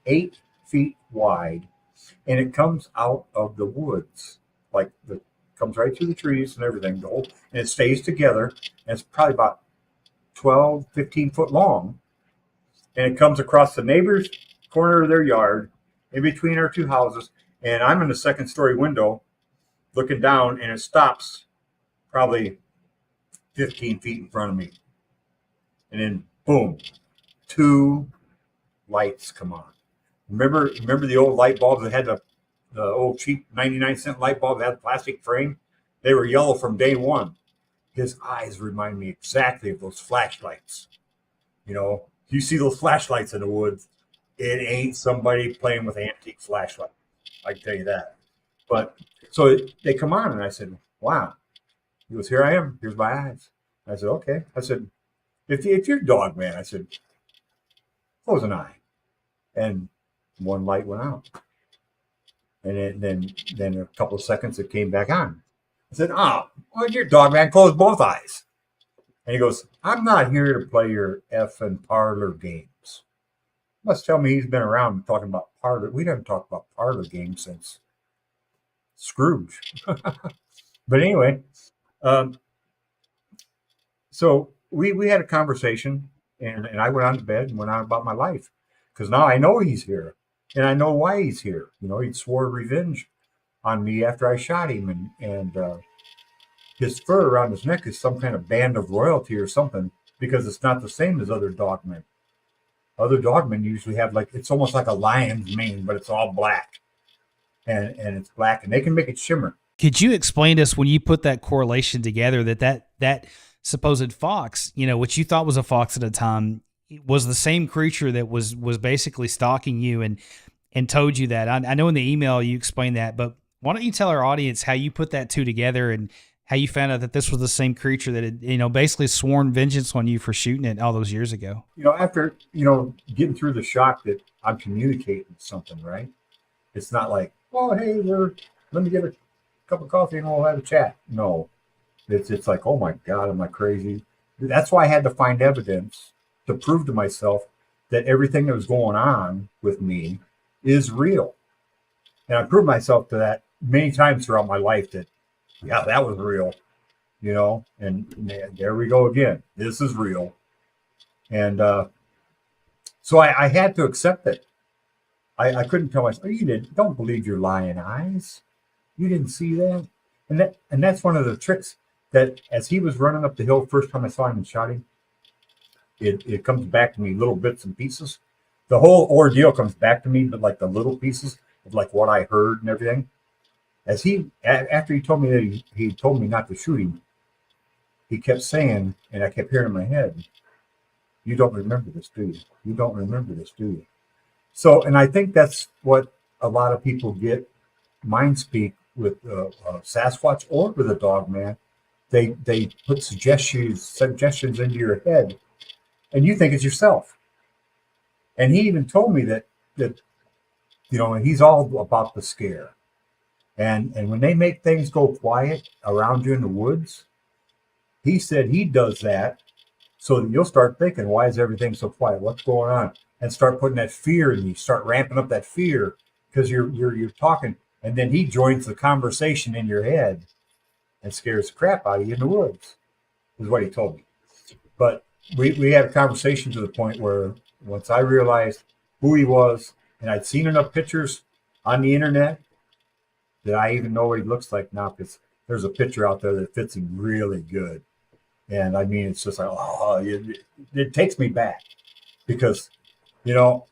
8 feet wide, and it comes out of the woods, comes right through the trees and everything, and it stays together. And it's probably about 12, 15 foot long, and it comes across the neighbor's corner of their yard, in between our two houses. And I'm in the second story window, looking down, and it stops probably 15 feet in front of me. And then boom, 2 lights come on. Remember the old light bulbs that had the old cheap 99-cent light bulb that had the plastic frame? They were yellow from day one. His eyes remind me exactly of those flashlights. You see those flashlights in the woods, it ain't somebody playing with antique flashlight. I can tell you that. But so they come on, and I said, wow. He goes, here I am. Here's my eyes. I said, okay. I said, if you're Dogman, I said, close an eye. And one light went out. And then a couple of seconds, it came back on. I said, oh, well, you're Dogman. Close both eyes. And he goes, I'm not here to play your effing parlor games. Must tell me he's been around talking about parlor. We haven't talked about parlor games since Scrooge. But anyway, so we had a conversation, and I went on to bed and went on about my life, because now I know he's here, and I know why he's here. He swore revenge on me after I shot him, and his fur around his neck is some kind of band of royalty or something, because it's not the same as other dogmen. Other dogmen usually have it's almost like a lion's mane, but it's all black, and it's black, and they can make it shimmer. Could you explain to us, when you put that correlation together, that supposed fox, which you thought was a fox at the time, was the same creature that was basically stalking you and told you that? I know in the email you explained that, but why don't you tell our audience how you put that two together and how you found out that this was the same creature that had, basically sworn vengeance on you for shooting it all those years ago? After, getting through the shock that I'm communicating something, right? It's not like, oh, hey, let me get a cup of coffee and we'll have a chat. No, it's like, oh my God, am I crazy? That's why I had to find evidence to prove to myself that everything that was going on with me is real. And I proved myself to that many times throughout my life that, yeah, that was real, and there we go again. This is real. And so I had to accept it. I couldn't tell myself, don't believe your lying eyes. You didn't see that. And that's one of the tricks, that as he was running up the hill, first time I saw him and shot him, it comes back to me, little bits and pieces. The whole ordeal comes back to me, but the little pieces of what I heard and everything. After he told me that he told me not to shoot him, he kept saying, and I kept hearing in my head, you don't remember this, do you? You don't remember this, do you? So, and I think that's what a lot of people get mind speak with Sasquatch or with a Dogman. They put suggestions into your head, and you think it's yourself. And he even told me that he's all about the scare. And when they make things go quiet around you in the woods, he said he does that so that you'll start thinking, why is everything so quiet? What's going on? And start putting that fear in you, start ramping up that fear because you're talking. And then he joins the conversation in your head and scares the crap out of you in the woods, is what he told me. But we had a conversation to the point where once I realized who he was, and I'd seen enough pictures on the internet that I even know what he looks like now, because there's a picture out there that fits him really good. And I mean, it's just like, oh, it takes me back because, you know,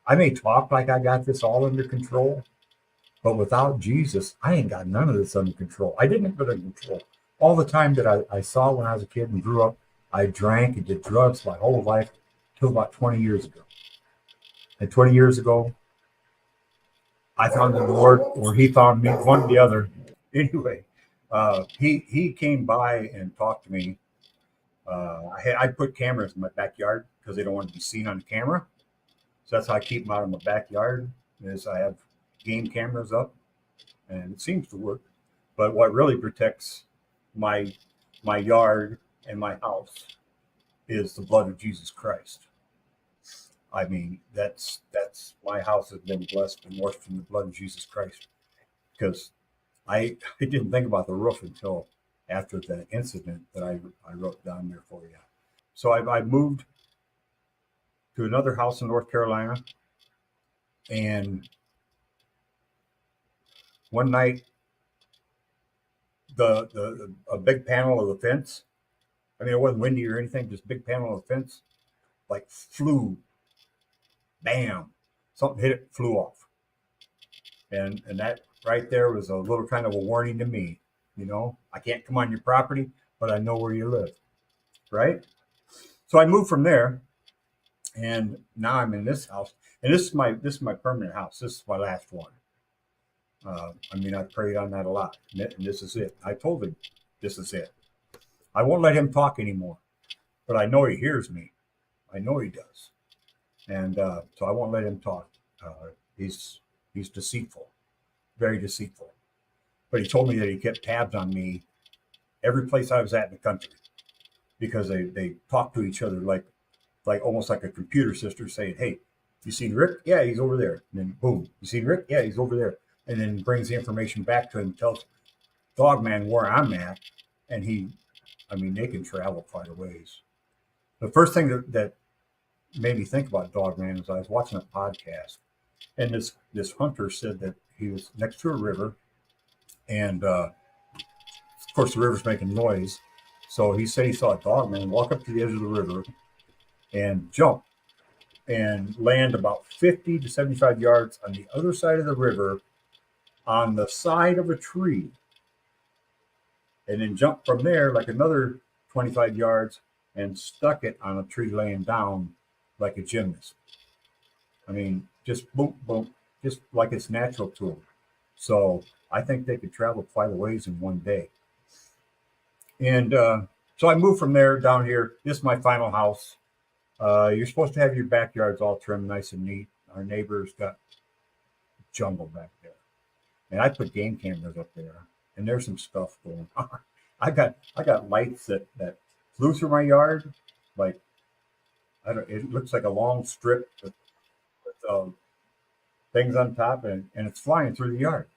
I may talk like I got this all under control, but without Jesus, I ain't got none of this under control. I didn't have it under control. All the time that I saw when I was a kid and grew up, I drank and did drugs my whole life till about 20 years ago. And 20 years ago, I found the Lord, or he found me, one or the other. Anyway, he came by and talked to me. I put cameras in my backyard because they don't want to be seen on the camera. So that's how I keep them out of my backyard. Is I have game cameras up, and it seems to work. But what really protects my yard and my house is the blood of Jesus Christ. I mean, that's my house has been blessed and washed in the blood of Jesus Christ, because I didn't think about the roof until after the incident that I wrote down there for you. So I moved to another house in North Carolina, and one night a big panel of the fence. I mean, it wasn't windy or anything, just big panel of the fence, like flew, bam, something hit it, flew off, and that right there was a little kind of a warning to me. You know, I can't come on your property, but I know where you live, right? So I moved from there, and now I'm in this house, and this is my permanent house. This is my last one. I mean, I prayed on that a lot, and this is it. I told him, this is it. I won't let him talk anymore, but I know he hears me. I know he does, and so I won't let him talk. He's deceitful, very deceitful. But he told me that he kept tabs on me every place I was at in the country, because they talk to each other like almost like a computer sister saying, "Hey, you seen Rick? Yeah, he's over there." And then boom, you seen Rick? Yeah, he's over there. And then brings the information back to him, tells Dogman where I'm at, and I mean, they can travel quite a ways. The first thing that made me think about Dogman is I was watching a podcast, and this hunter said that he was next to a river, and of course the river's making noise. So he said he saw a Dogman walk up to the edge of the river and jump and land about 50 to 75 yards on the other side of the river on the side of a tree, and then jump from there like another 25 yards and stuck it on a tree laying down like a gymnast. I mean, just boom, boom, just like it's natural to them. So I think they could travel quite a ways in one day. And so I moved from there down here. This is my final house. You're supposed to have your backyards all trimmed nice and neat. Our neighbors got jungle back there, and I put game cameras up there, and there's some stuff going on. I got lights that flew through my yard, like it looks like a long strip with things on top, and it's flying through the yard.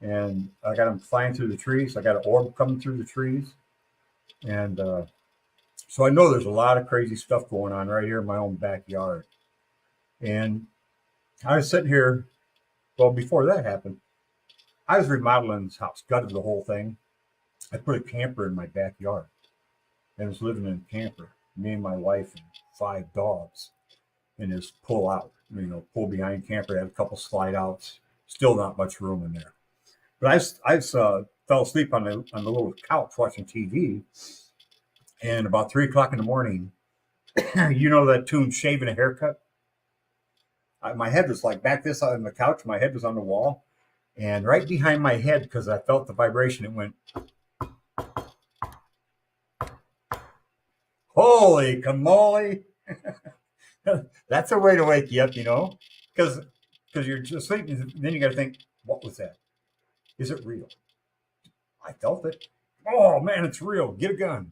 And I got them flying through the trees. I got an orb coming through the trees, and so I know there's a lot of crazy stuff going on right here in my own backyard. And I was sitting here. Well, before that happened, I was remodeling this house, gutted the whole thing. I put a camper in my backyard, and was living in a camper. Me and my wife and 5 dogs, and this pull out, pull behind camper. Had a couple slide outs. Still not much room in there. But I fell asleep on the little couch watching TV, and about 3 o'clock in the morning, you know that tune "Shaving a Haircut." My head was like back this on the couch. My head was on the wall, and right behind my head, because I felt the vibration, it went, "Holy camole!" That's a way to wake you up, because you're just sleeping. Then you got to think, what was that? Is it real? I felt it. Oh man, it's real. Get a gun,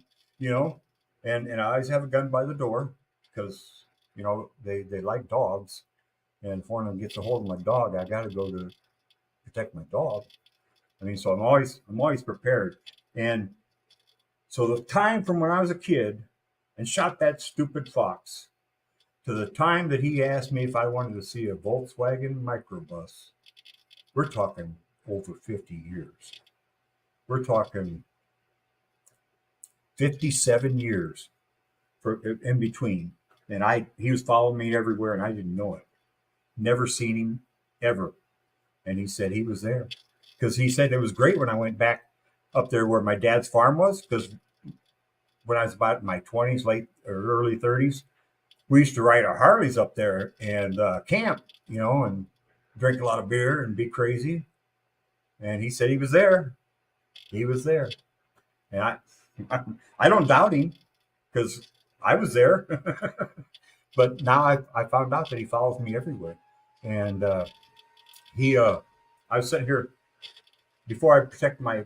and I always have a gun by the door, because they like dogs, and if one of them gets a hold of my dog, I got to go to protect my dog. I mean, so I'm always prepared. And so the time from when I was a kid and shot that stupid fox. To the time that he asked me if I wanted to see a Volkswagen microbus, we're talking over 50 years. We're talking 57 years for in between. And he was following me everywhere, and I didn't know it. Never seen him ever. And he said he was there because he said it was great when I went back up there where my dad's farm was. Because when I was about in my 20s, late or early 30s, we used to ride our Harleys up there and camp, and drink a lot of beer and be crazy. And he said he was there. He was there. And I don't doubt him because I was there. But now I found out that he follows me everywhere. And I was sitting here, before I protect my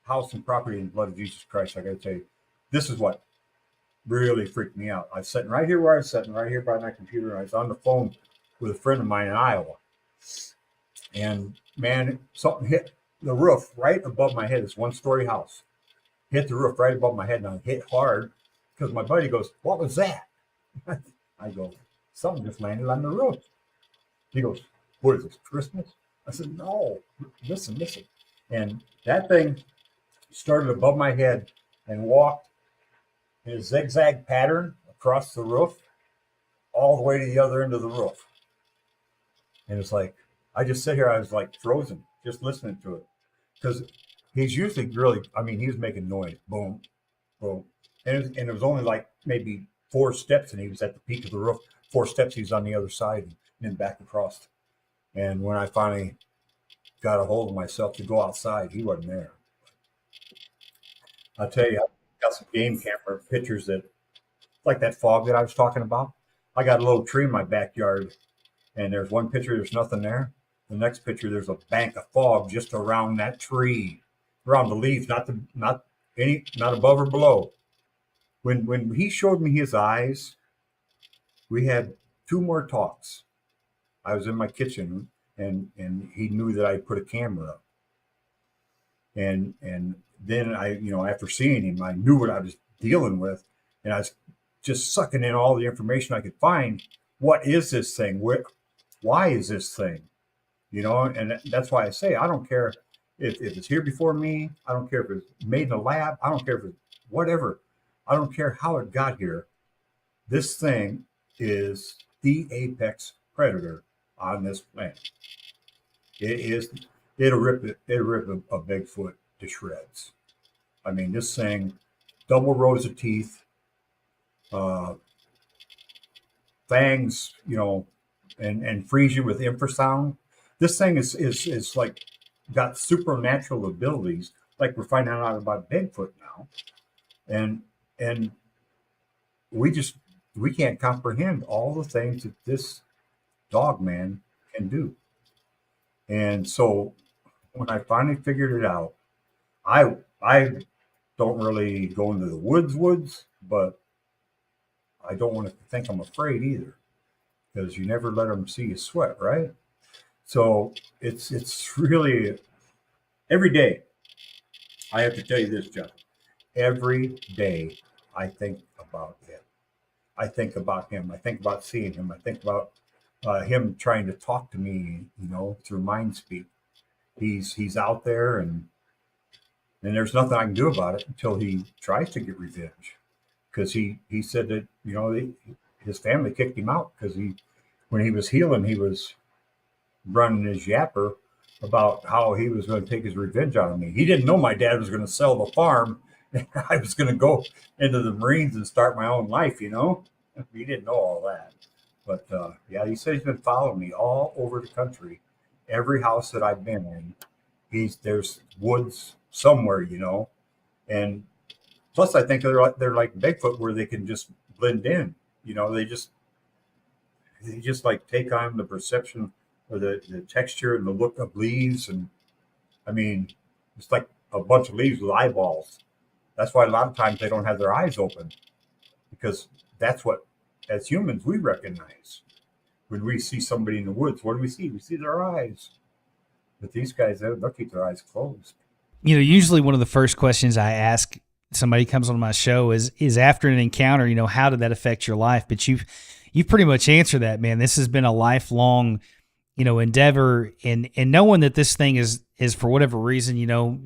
house and property in the blood of Jesus Christ, I got to tell you, this is what really freaked me out. I was sitting right here where I was sitting, right here by my computer. And I was on the phone with a friend of mine in Iowa. And man, something hit the roof right above my head. It's one-story house. Hit the roof right above my head, and I hit hard because my buddy goes, "What was that?" I go, "Something just landed on the roof." He goes, "What is this, Christmas?" I said, "No, listen." And that thing started above my head and walked in a zigzag pattern across the roof all the way to the other end of the roof. And it's like, I just sit here, I was like frozen, just listening to it. Because he's usually he was making noise, boom, boom. And it was only like maybe 4 steps, and he was at the peak of the roof. 4 steps, he was on the other side, and then back across. And when I finally got a hold of myself to go outside, he wasn't there. I'll tell you, I got some game camera pictures that, like that fog that I was talking about. I got a little tree in my backyard, and there's one picture, there's nothing there. The next picture, there's a bank of fog just around that tree, around the leaves, not above or below. When he showed me his eyes, we had 2 more talks. I was in my kitchen, and he knew that I put a camera up. And then after seeing him, I knew what I was dealing with, and I was just sucking in all the information I could find. What is this thing? Why is this thing? And that's why I say, I don't care if it's here before me. I don't care if it's made in a lab. I don't care if it's whatever. I don't care how it got here. This thing is the apex predator on this planet. It'll rip a Bigfoot to shreds. I mean, this thing, double rows of teeth, fangs, and freeze you with infrasound. This thing is like got supernatural abilities, like we're finding out about Bigfoot now, and we can't comprehend all the things that this Dogman can do. And so when I finally figured it out, I don't really go into the woods, but I don't want to think I'm afraid either, because you never let them see you sweat, right? So it's really every day. I have to tell you this, John. Every day I think about it. I think about him. I think about seeing him. I think about him trying to talk to me, through mind speak. He's out there, and there's nothing I can do about it until he tries to get revenge. Because he said that his family kicked him out because when he was healing, he was running his yapper about how he was going to take his revenge out of me. He didn't know my dad was going to sell the farm, and I was going to go into the Marines and start my own life. He didn't know all that. But he said he's been following me all over the country. Every house that I've been in, there's woods somewhere, and plus I think they're like Bigfoot, where they can just blend in. They just like take on the perception or the texture and the look of leaves. And I mean, it's like a bunch of leaves with eyeballs. That's why a lot of times they don't have their eyes open, because that's what, as humans, we recognize. When we see somebody in the woods, what do we see? We see their eyes. But these guys, they'll keep their eyes closed. Usually one of the first questions I ask somebody comes on my show is after an encounter, you know, how did that affect your life? But you've pretty much answered that, man. This has been a lifelong, you know, endeavor, and knowing that this thing is for whatever reason, you know,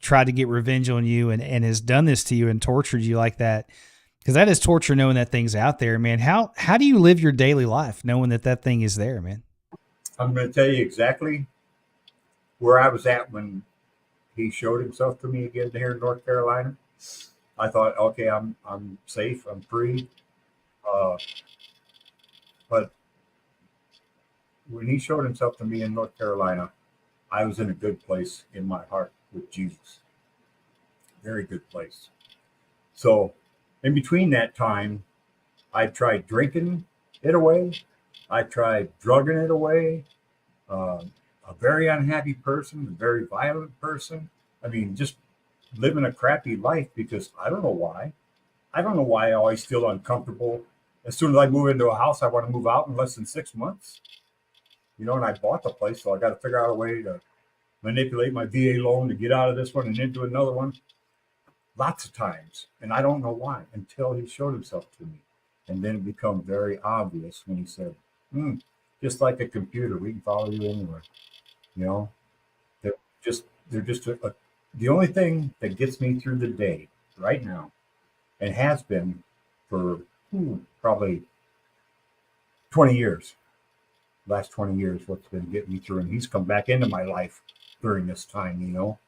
tried to get revenge on you and has done this to you and tortured you like that. Because that is torture, knowing that thing's out there, man. How do you live your daily life knowing that thing is there, man? I'm going to tell you exactly where I was at when he showed himself to me again here in North Carolina. I thought, okay, I'm safe, I'm free. But when he showed himself to me in North Carolina, I was in a good place in my heart with Jesus. Very good place. So in between that time, I tried drinking it away. I tried drugging it away. A very unhappy person, a very violent person. I mean, just living a crappy life because I don't know why. I don't know why I always feel uncomfortable. As soon as I move into a house, I want to move out in less than 6 months. You know, and I bought the place, so I got to figure out a way to manipulate my VA loan to get out of this one and into another one. Lots of times. And I don't know why until he showed himself to me. And then it became very obvious when he said, just like a computer, we can follow you anywhere. You know, they're just the only thing that gets me through the day right now, and has been for probably 20 years. Last 20 years, what's been getting me through, and he's come back into my life during this time, you know.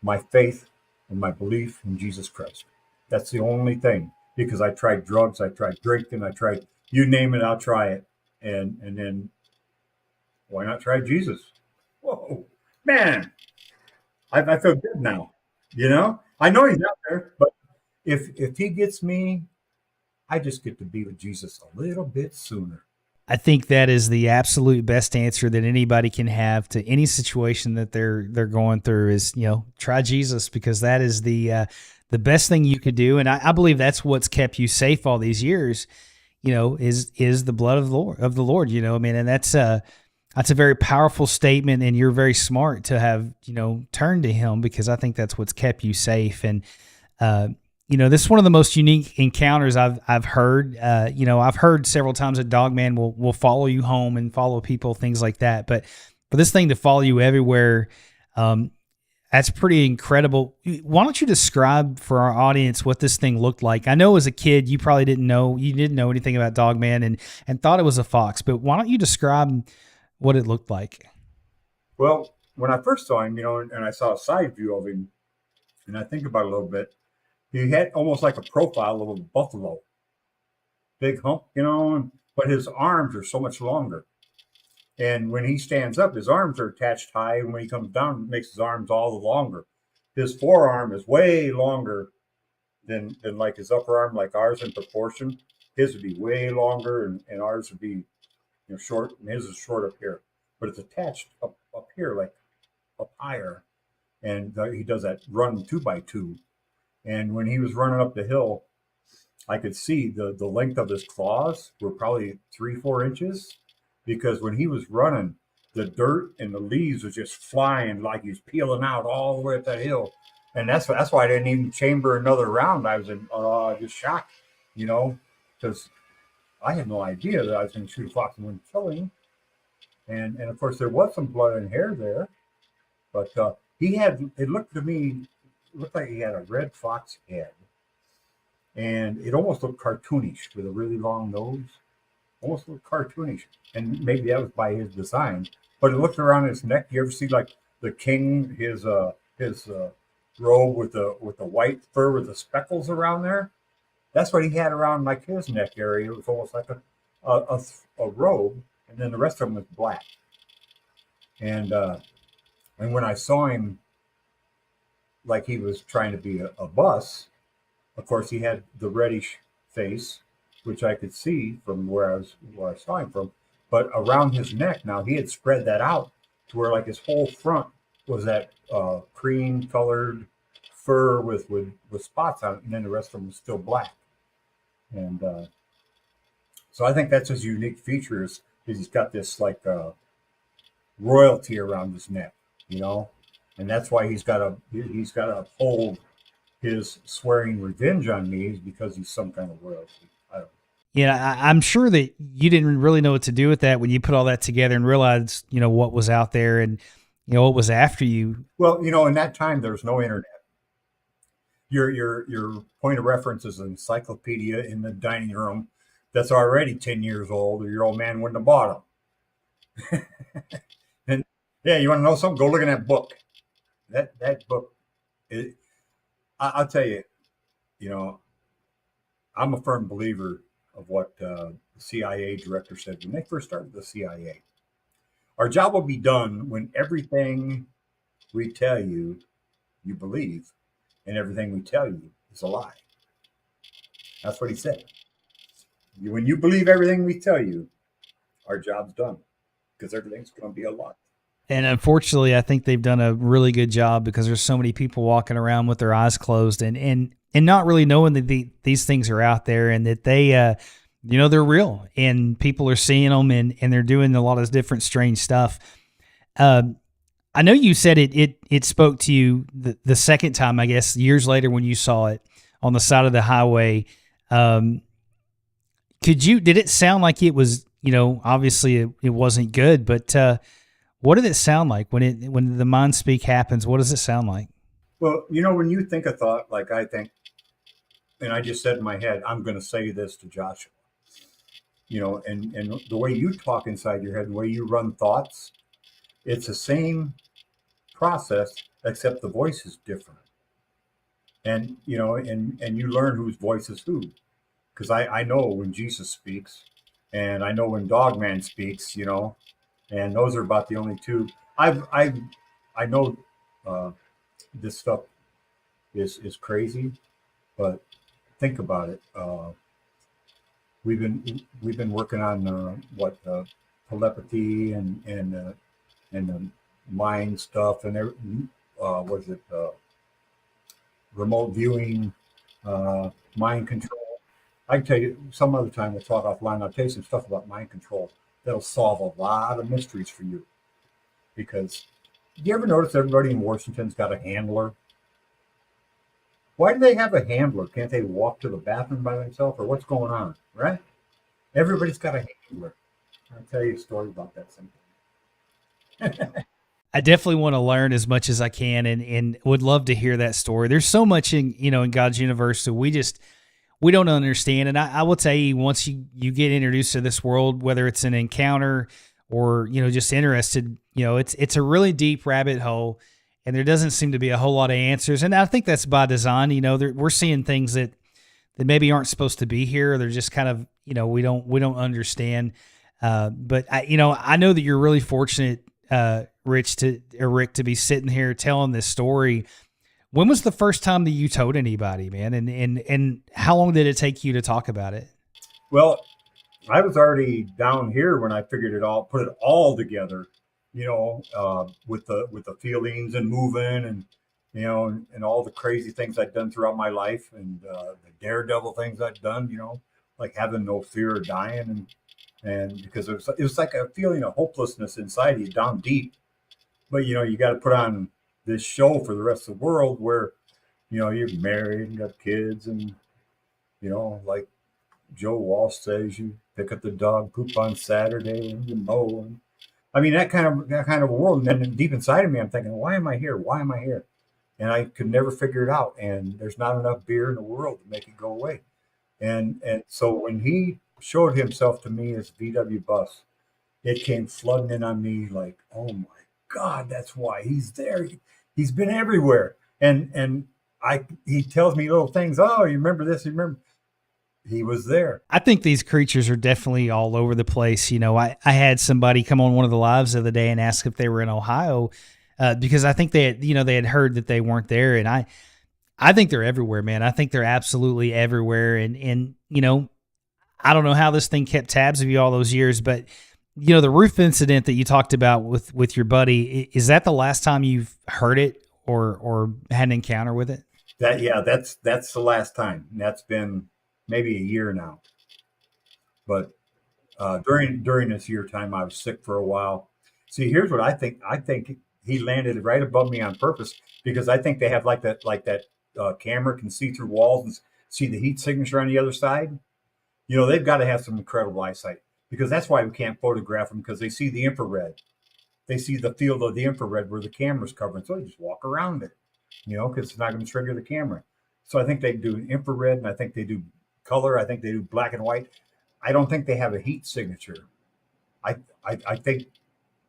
My faith and my belief in Jesus Christ. That's the only thing, because I tried drugs, I tried drinking, I tried, you name it, I'll try it. And then why not try Jesus? Whoa, man, I feel good now. You know, I know he's out there, but if he gets me, I just get to be with Jesus a little bit sooner. I think that is the absolute best answer that anybody can have to any situation that they're going through is, you know, try Jesus, because that is the best thing you could do. And I believe that's what's kept you safe all these years, you know, is the blood of the Lord, you know, I mean, and that's a very powerful statement, and you're very smart to have, you know, turned to him, because I think that's what's kept you safe. And, you know, this is one of the most unique encounters I've heard. You know, I've heard several times that Dogman will follow you home and follow people, things like that. But for this thing to follow you everywhere, that's pretty incredible. Why don't you describe for our audience what this thing looked like? I know as a kid you probably didn't know anything about Dogman and thought it was a fox, but why don't you describe what it looked like? Well, when I first saw him, you know, and I saw a side view of him, and I think about it a little bit, he had almost like a profile of a buffalo, big hump, you know, but his arms are so much longer. And when he stands up, his arms are attached high, and when he comes down, it makes his arms all the longer. His forearm is way longer than like his upper arm, like ours in proportion. His would be way longer, and ours would be, you know, short, and his is short up here. But it's attached up here, like up higher. And he does that run 2x2. And when he was running up the hill, I could see the length of his claws were probably 3-4 inches, because when he was running, the dirt and the leaves was just flying like he's peeling out all the way up that hill. And that's why I didn't even chamber another round. I was in just shocked, you know, because I had no idea that I was going to shoot a fox and wouldn't kill him. And of course there was some blood and hair there, but it looked like he had a red fox head, and it almost looked cartoonish with a really long nose, almost looked cartoonish. And maybe that was by his design, but it looked around his neck. You ever see like the king, his robe with the white fur with the speckles around there? That's what he had around like his neck area. It was almost like a robe, and then the rest of him was black. And when I saw him, like he was trying to be a bus, of course he had the reddish face, which I could see from where I saw him from. But around his neck, now he had spread that out to where like his whole front was that cream colored fur with spots on it, and then the rest of him was still black. And so I think that's his unique feature is he's got this like royalty around his neck, you know, and that's why he's got to uphold his swearing revenge on me is because he's some kind of royalty. I don't know. Yeah, I'm sure that you didn't really know what to do with that when you put all that together and realized, what was out there and, what was after you. Well, in that time there's no internet. Your point of reference is an encyclopedia in the dining room that's already 10 years old, or your old man wouldn't have bought them. And yeah, you want to know something? Go look in that book. That book, I'll tell you, I'm a firm believer of what the CIA director said when they first started the CIA. Our job will be done when everything we tell you, you believe, and everything we tell you is a lie. That's what he said. When you believe everything we tell you, our job's done, because everything's going to be a lie. And unfortunately, I think they've done a really good job because there's so many people walking around with their eyes closed and not really knowing that these things are out there and that they, they're real and people are seeing them and they're doing a lot of different strange stuff. I know you said it spoke to you the second time, I guess, years later when you saw it on the side of the highway. Did it sound like it was, obviously it wasn't good, but what did it sound like when the mind speak happens? What does it sound like? Well, when you think a thought like I think, and I just said in my head, I'm going to say this to Joshua, and the way you talk inside your head, the way you run thoughts, it's the same process, except the voice is different. And, and you learn whose voice is who. Because I know when Jesus speaks, and I know when Dogman speaks, and those are about the only two. I know this stuff is crazy, but think about it. We've been working on telepathy and the mind stuff and remote viewing, mind control. I can tell you some other time we'll talk offline. I'll tell you some stuff about mind control that'll solve a lot of mysteries for you. Because do you ever notice everybody in Washington's got a handler? Why do they have a handler? Can't they walk to the bathroom by themselves, or what's going on? Right? Everybody's got a handler. I'll tell you a story about that sometime. I definitely want to learn as much as I can and would love to hear that story. There's so much in God's universe that we don't understand. And I will tell you, once you get introduced to this world, whether it's an encounter or, just interested, it's a really deep rabbit hole and there doesn't seem to be a whole lot of answers. And I think that's by design. We're seeing things that maybe aren't supposed to be here. Or they're just kind of, we don't understand. But I know that you're really fortunate, Rick, to be sitting here telling this story. When was the first time that you told anybody, man? And how long did it take you to talk about it? Well, I was already down here when I figured put it all together, with the feelings and moving and, and all the crazy things I'd done throughout my life and the daredevil things I'd done, like having no fear of dying and because it was like a feeling of hopelessness inside you down deep. But, you got to put on this show for the rest of the world where, you're married and got kids and, like Joe Walsh says, you pick up the dog poop on Saturday and you mow. And, I mean, that kind of world. And then deep inside of me, I'm thinking, why am I here? Why am I here? And I could never figure it out. And there's not enough beer in the world to make it go away. And so when he showed himself to me as VW Bus, it came flooding in on me like, oh my God, that's why he's there. He's been everywhere. And he tells me little things. Oh, you remember this? You remember? He was there. I think these creatures are definitely all over the place. I had somebody come on one of the lives the other day and ask if they were in Ohio because I think they had heard that they weren't there. And I think they're everywhere, man. I think they're absolutely everywhere. And I don't know how this thing kept tabs of you all those years, but the roof incident that you talked about with your buddy, is that the last time you've heard it or had an encounter with it? That's the last time. That's been maybe a year now. But during this year time, I was sick for a while. See, here's what I think. I think he landed right above me on purpose because I think they have like that camera can see through walls and see the heat signature on the other side, they've got to have some incredible eyesight, because that's why we can't photograph them, because they see the infrared. They see the field of the infrared where the camera's covering. So they just walk around it, because it's not going to trigger the camera. So I think they do infrared, and I think they do color. I think they do black and white. I don't think they have a heat signature. I think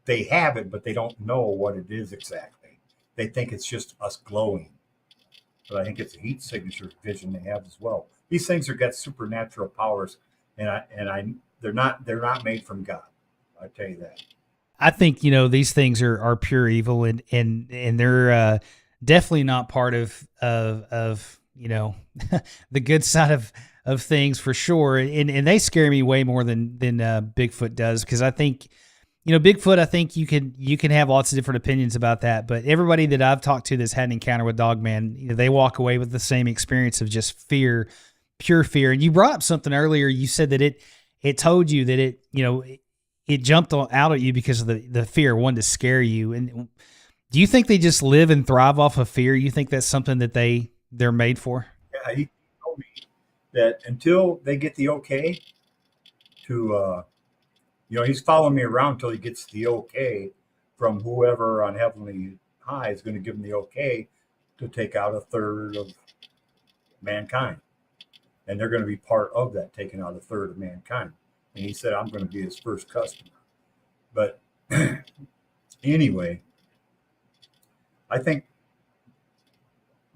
they have it, but they don't know what it is exactly. They think it's just us glowing. But I think it's a heat signature vision they have as well. These things are got supernatural powers, and they're not made from God. I tell you that. I think these things are pure evil, and they're definitely not part of the good side of things, for sure. And they scare me way more than Bigfoot does, because I think Bigfoot, I think you can have lots of different opinions about that, but everybody that I've talked to that's had an encounter with Dogman, they walk away with the same experience of just fear, pure fear. And you brought up something earlier. You said that it told you that it jumped out at you because of the fear, wanted to scare you. And do you think they just live and thrive off of fear? You think that's something that they're made for? Yeah, he told me that until they get the okay to, he's following me around until he gets the okay from whoever on Heavenly High is going to give him the okay to take out a third of mankind. And they're going to be part of that, taking out a third of mankind. And he said, I'm going to be his first customer. But anyway, I think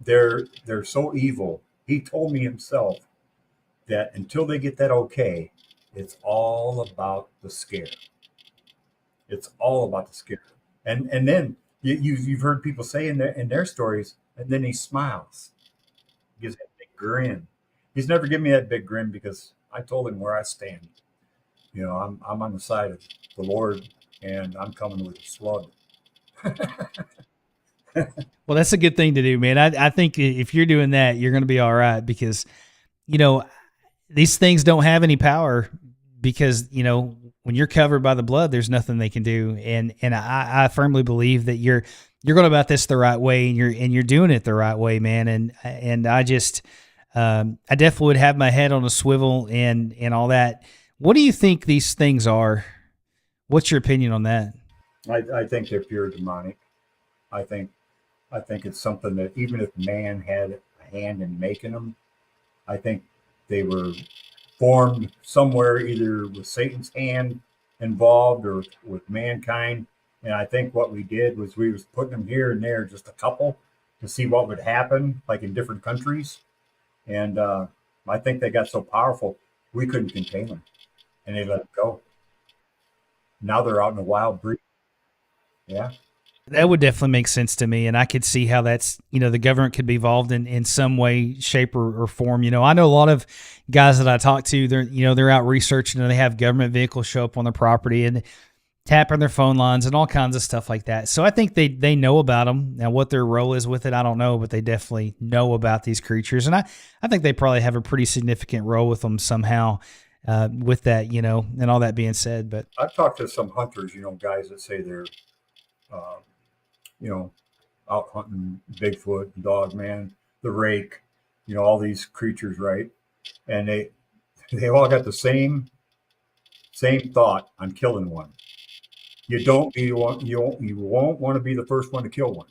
they're so evil. He told me himself that until they get that okay, it's all about the scare. It's all about the scare. And then you've heard people say in their stories, and then he smiles, gives that big grin. He's never given me that big grin, because I told him where I stand. I'm on the side of the Lord, and I'm coming with a slug. Well, that's a good thing to do, man. I think if you're doing that, you're going to be all right, because these things don't have any power, because when you're covered by the blood, there's nothing they can do. And I firmly believe that you're going about this the right way, and you're doing it the right way, man. And I just I definitely would have my head on a swivel and all that. What do you think these things are? What's your opinion on that? I think they're pure demonic. I think it's something that even if man had a hand in making them, I think they were formed somewhere, either with Satan's hand involved or with mankind. And I think what we did was we was putting them here and there, just a couple, to see what would happen, like in different countries. And I think they got so powerful, we couldn't contain them, and they let them go. Now they're out in the wild breed. Yeah. That would definitely make sense to me, and I could see how that's, the government could be involved in some way, shape, or form. I know a lot of guys that I talk to, they're out researching, and they have government vehicles show up on their property and tapping their phone lines and all kinds of stuff like that. So I think they know about them. Now, what their role is with it, I don't know, but they definitely know about these creatures, and I think they probably have a pretty significant role with them somehow. With that, and all that being said, but I've talked to some hunters, guys that say they're out hunting Bigfoot, Dogman, the rake, all these creatures, right? And they all got the same thought on killing one. You won't want to be the first one to kill one,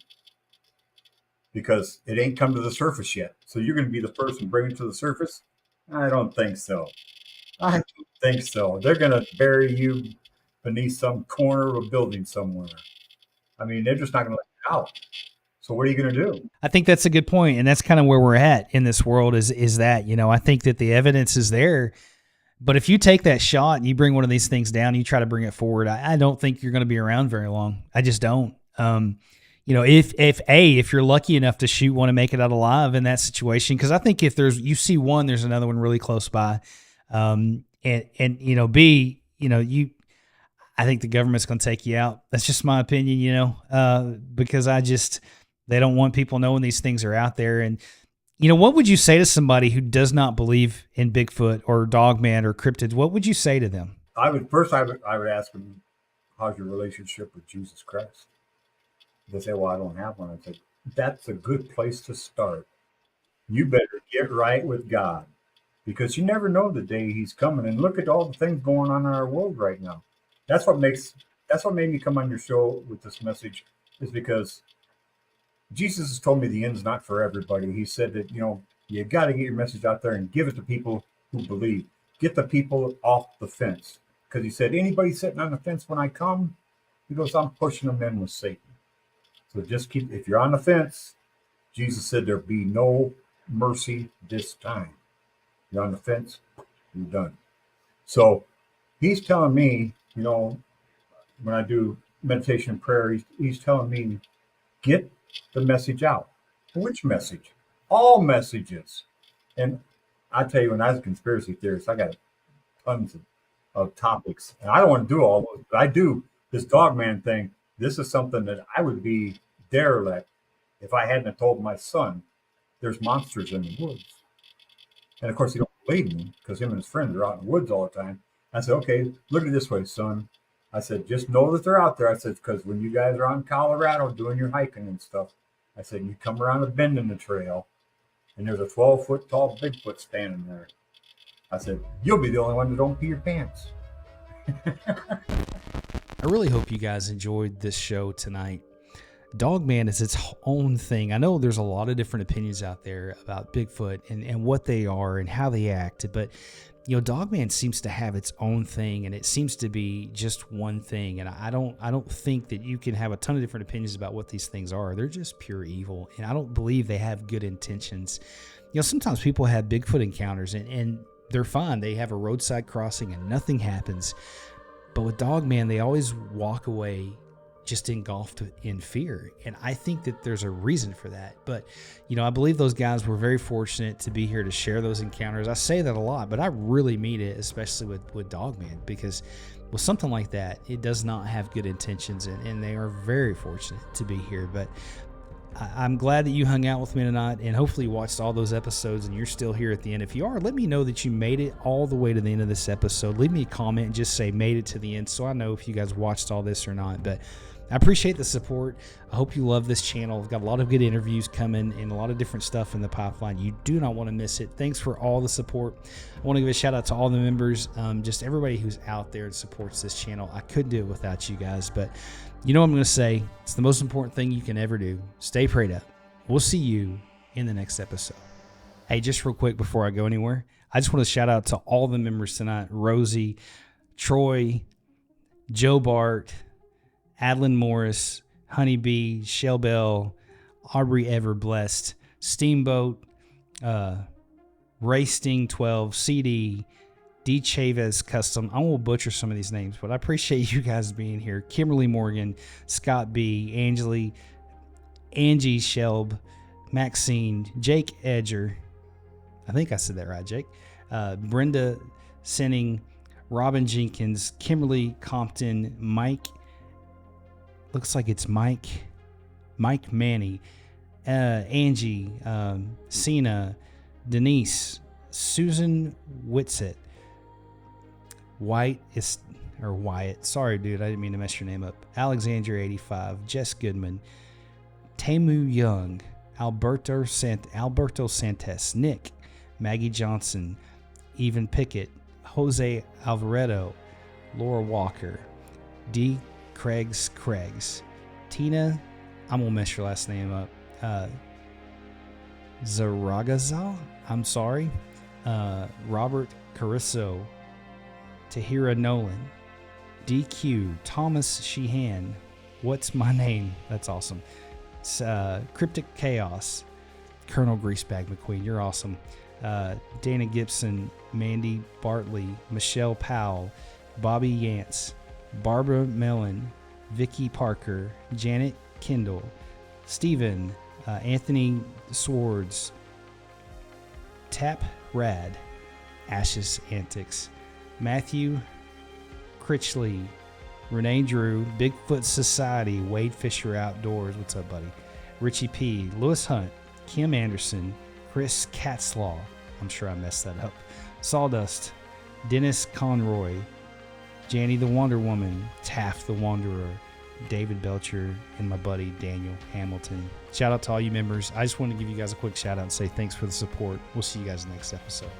because it ain't come to the surface yet. So you're going to be the first and bring it to the surface? I don't think so. I don't think so. They're going to bury you beneath some corner of a building somewhere. I mean, they're just not going to let you out. So what are you going to do? I think that's a good point, and that's kind of where we're at in this world. Is that I think that the evidence is there, but if you take that shot and you bring one of these things down, you try to bring it forward, I don't think you're going to be around very long. I just don't. If you're lucky enough to shoot one and make it out alive in that situation, because I think if you see one, there's another one really close by. And B, I think the government's going to take you out. That's just my opinion, because they don't want people knowing these things are out there. And, what would you say to somebody who does not believe in Bigfoot or Dogman or cryptids? What would you say to them? I would ask them, how's your relationship with Jesus Christ? They say, well, I don't have one. I said, that's a good place to start. You better get right with God because you never know the day he's coming. And look at all the things going on in our world right now. That's what makes that's what made me come on your show with this message, is because Jesus has told me the end's not for everybody. He said that, you got to get your message out there and give it to people who believe. Get the people off the fence. Because he said, anybody sitting on the fence when I come, he goes, I'm pushing them in with Satan. So just if you're on the fence, Jesus said there'll be no mercy this time. You're on the fence, you're done. So he's telling me, when I do meditation and prayer, he's telling me, get the message out. Which message? All messages. And I tell you, when I was a conspiracy theorist, I got tons of topics. And I don't want to do all those, but I do this Dogman thing. This is something that I would be derelict if I hadn't have told my son there's monsters in the woods. And of course, he don't believe me because him and his friends are out in the woods all the time. I said, okay, look at it this way, son. I said, just know that they're out there. I said, because when you guys are on Colorado doing your hiking and stuff, I said, you come around a bend in the trail and there's a 12-foot tall Bigfoot standing there. I said, you'll be the only one that don't pee your pants. I really hope you guys enjoyed this show tonight. Dogman is its own thing. I know there's a lot of different opinions out there about Bigfoot and what they are and how they act, but Dogman seems to have its own thing, and it seems to be just one thing. And I don't think that you can have a ton of different opinions about what these things are. They're just pure evil, and I don't believe they have good intentions. Sometimes people have Bigfoot encounters, and they're fine. They have a roadside crossing, and nothing happens. But with Dogman, they always walk away just engulfed in fear. And I think that there's a reason for that. But, I believe those guys were very fortunate to be here to share those encounters. I say that a lot, but I really mean it, especially with Dogman, because with something like that, it does not have good intentions, and they are very fortunate to be here. But I'm glad that you hung out with me tonight, and hopefully you watched all those episodes and you're still here at the end. If you are, let me know that you made it all the way to the end of this episode. Leave me a comment and just say made it to the end, so I know if you guys watched all this or not. But I appreciate the support. I hope you love this channel. I've got a lot of good interviews coming and a lot of different stuff in the pipeline. You do not want to miss it. Thanks for all the support. I want to give a shout out to all the members, just everybody who's out there and supports this channel. I couldn't do it without you guys, but you know what I'm going to say? It's the most important thing you can ever do. Stay prayed up. We'll see you in the next episode. Hey, just real quick before I go anywhere, I just want to shout out to all the members tonight. Rosie, Troy, Joe Bart, Adlin Morris, Honeybee, Shell Bell, Aubrey Everblessed, Steamboat, Ray Sting 12, CD, D. Chavez Custom. I won't butcher some of these names, but I appreciate you guys being here. Kimberly Morgan, Scott B., Angie Shelb, Maxine, Jake Edger. I think I said that right, Jake. Brenda Sinning, Robin Jenkins, Kimberly Compton, Mike. Looks like it's Mike Manny, Angie, Cena, Denise, Susan Whitsett, Wyatt. Sorry, dude, I didn't mean to mess your name up. Alexandria 85, Jess Goodman, Tamu Young, Alberto Santes, Nick, Maggie Johnson, Even Pickett, Jose Alvaredo, Laura Walker, D. Craigs, Tina, I'm gonna mess your last name up, Zaragazal, I'm sorry, Robert Carisso, Tahira Nolan, DQ, Thomas Sheehan, What's My Name? That's awesome. It's, Cryptic Chaos, Colonel Greasebag McQueen, you're awesome. Dana Gibson, Mandy Bartley, Michelle Powell, Bobby Yance, Barbara Mellon, Vicky Parker, Janet Kendall, Stephen, Anthony Swords, Tap Rad, Ashes Antics, Matthew Critchley, Renee Drew, Bigfoot Society, Wade Fisher Outdoors, what's up, buddy? Richie P, Lewis Hunt, Kim Anderson, Chris Catslaw, I'm sure I messed that up, Sawdust, Dennis Conroy, Janny the Wonder Woman, Taft the Wanderer, David Belcher, and my buddy Daniel Hamilton. Shout out to all you members. I just wanted to give you guys a quick shout out and say thanks for the support. We'll see you guys next episode.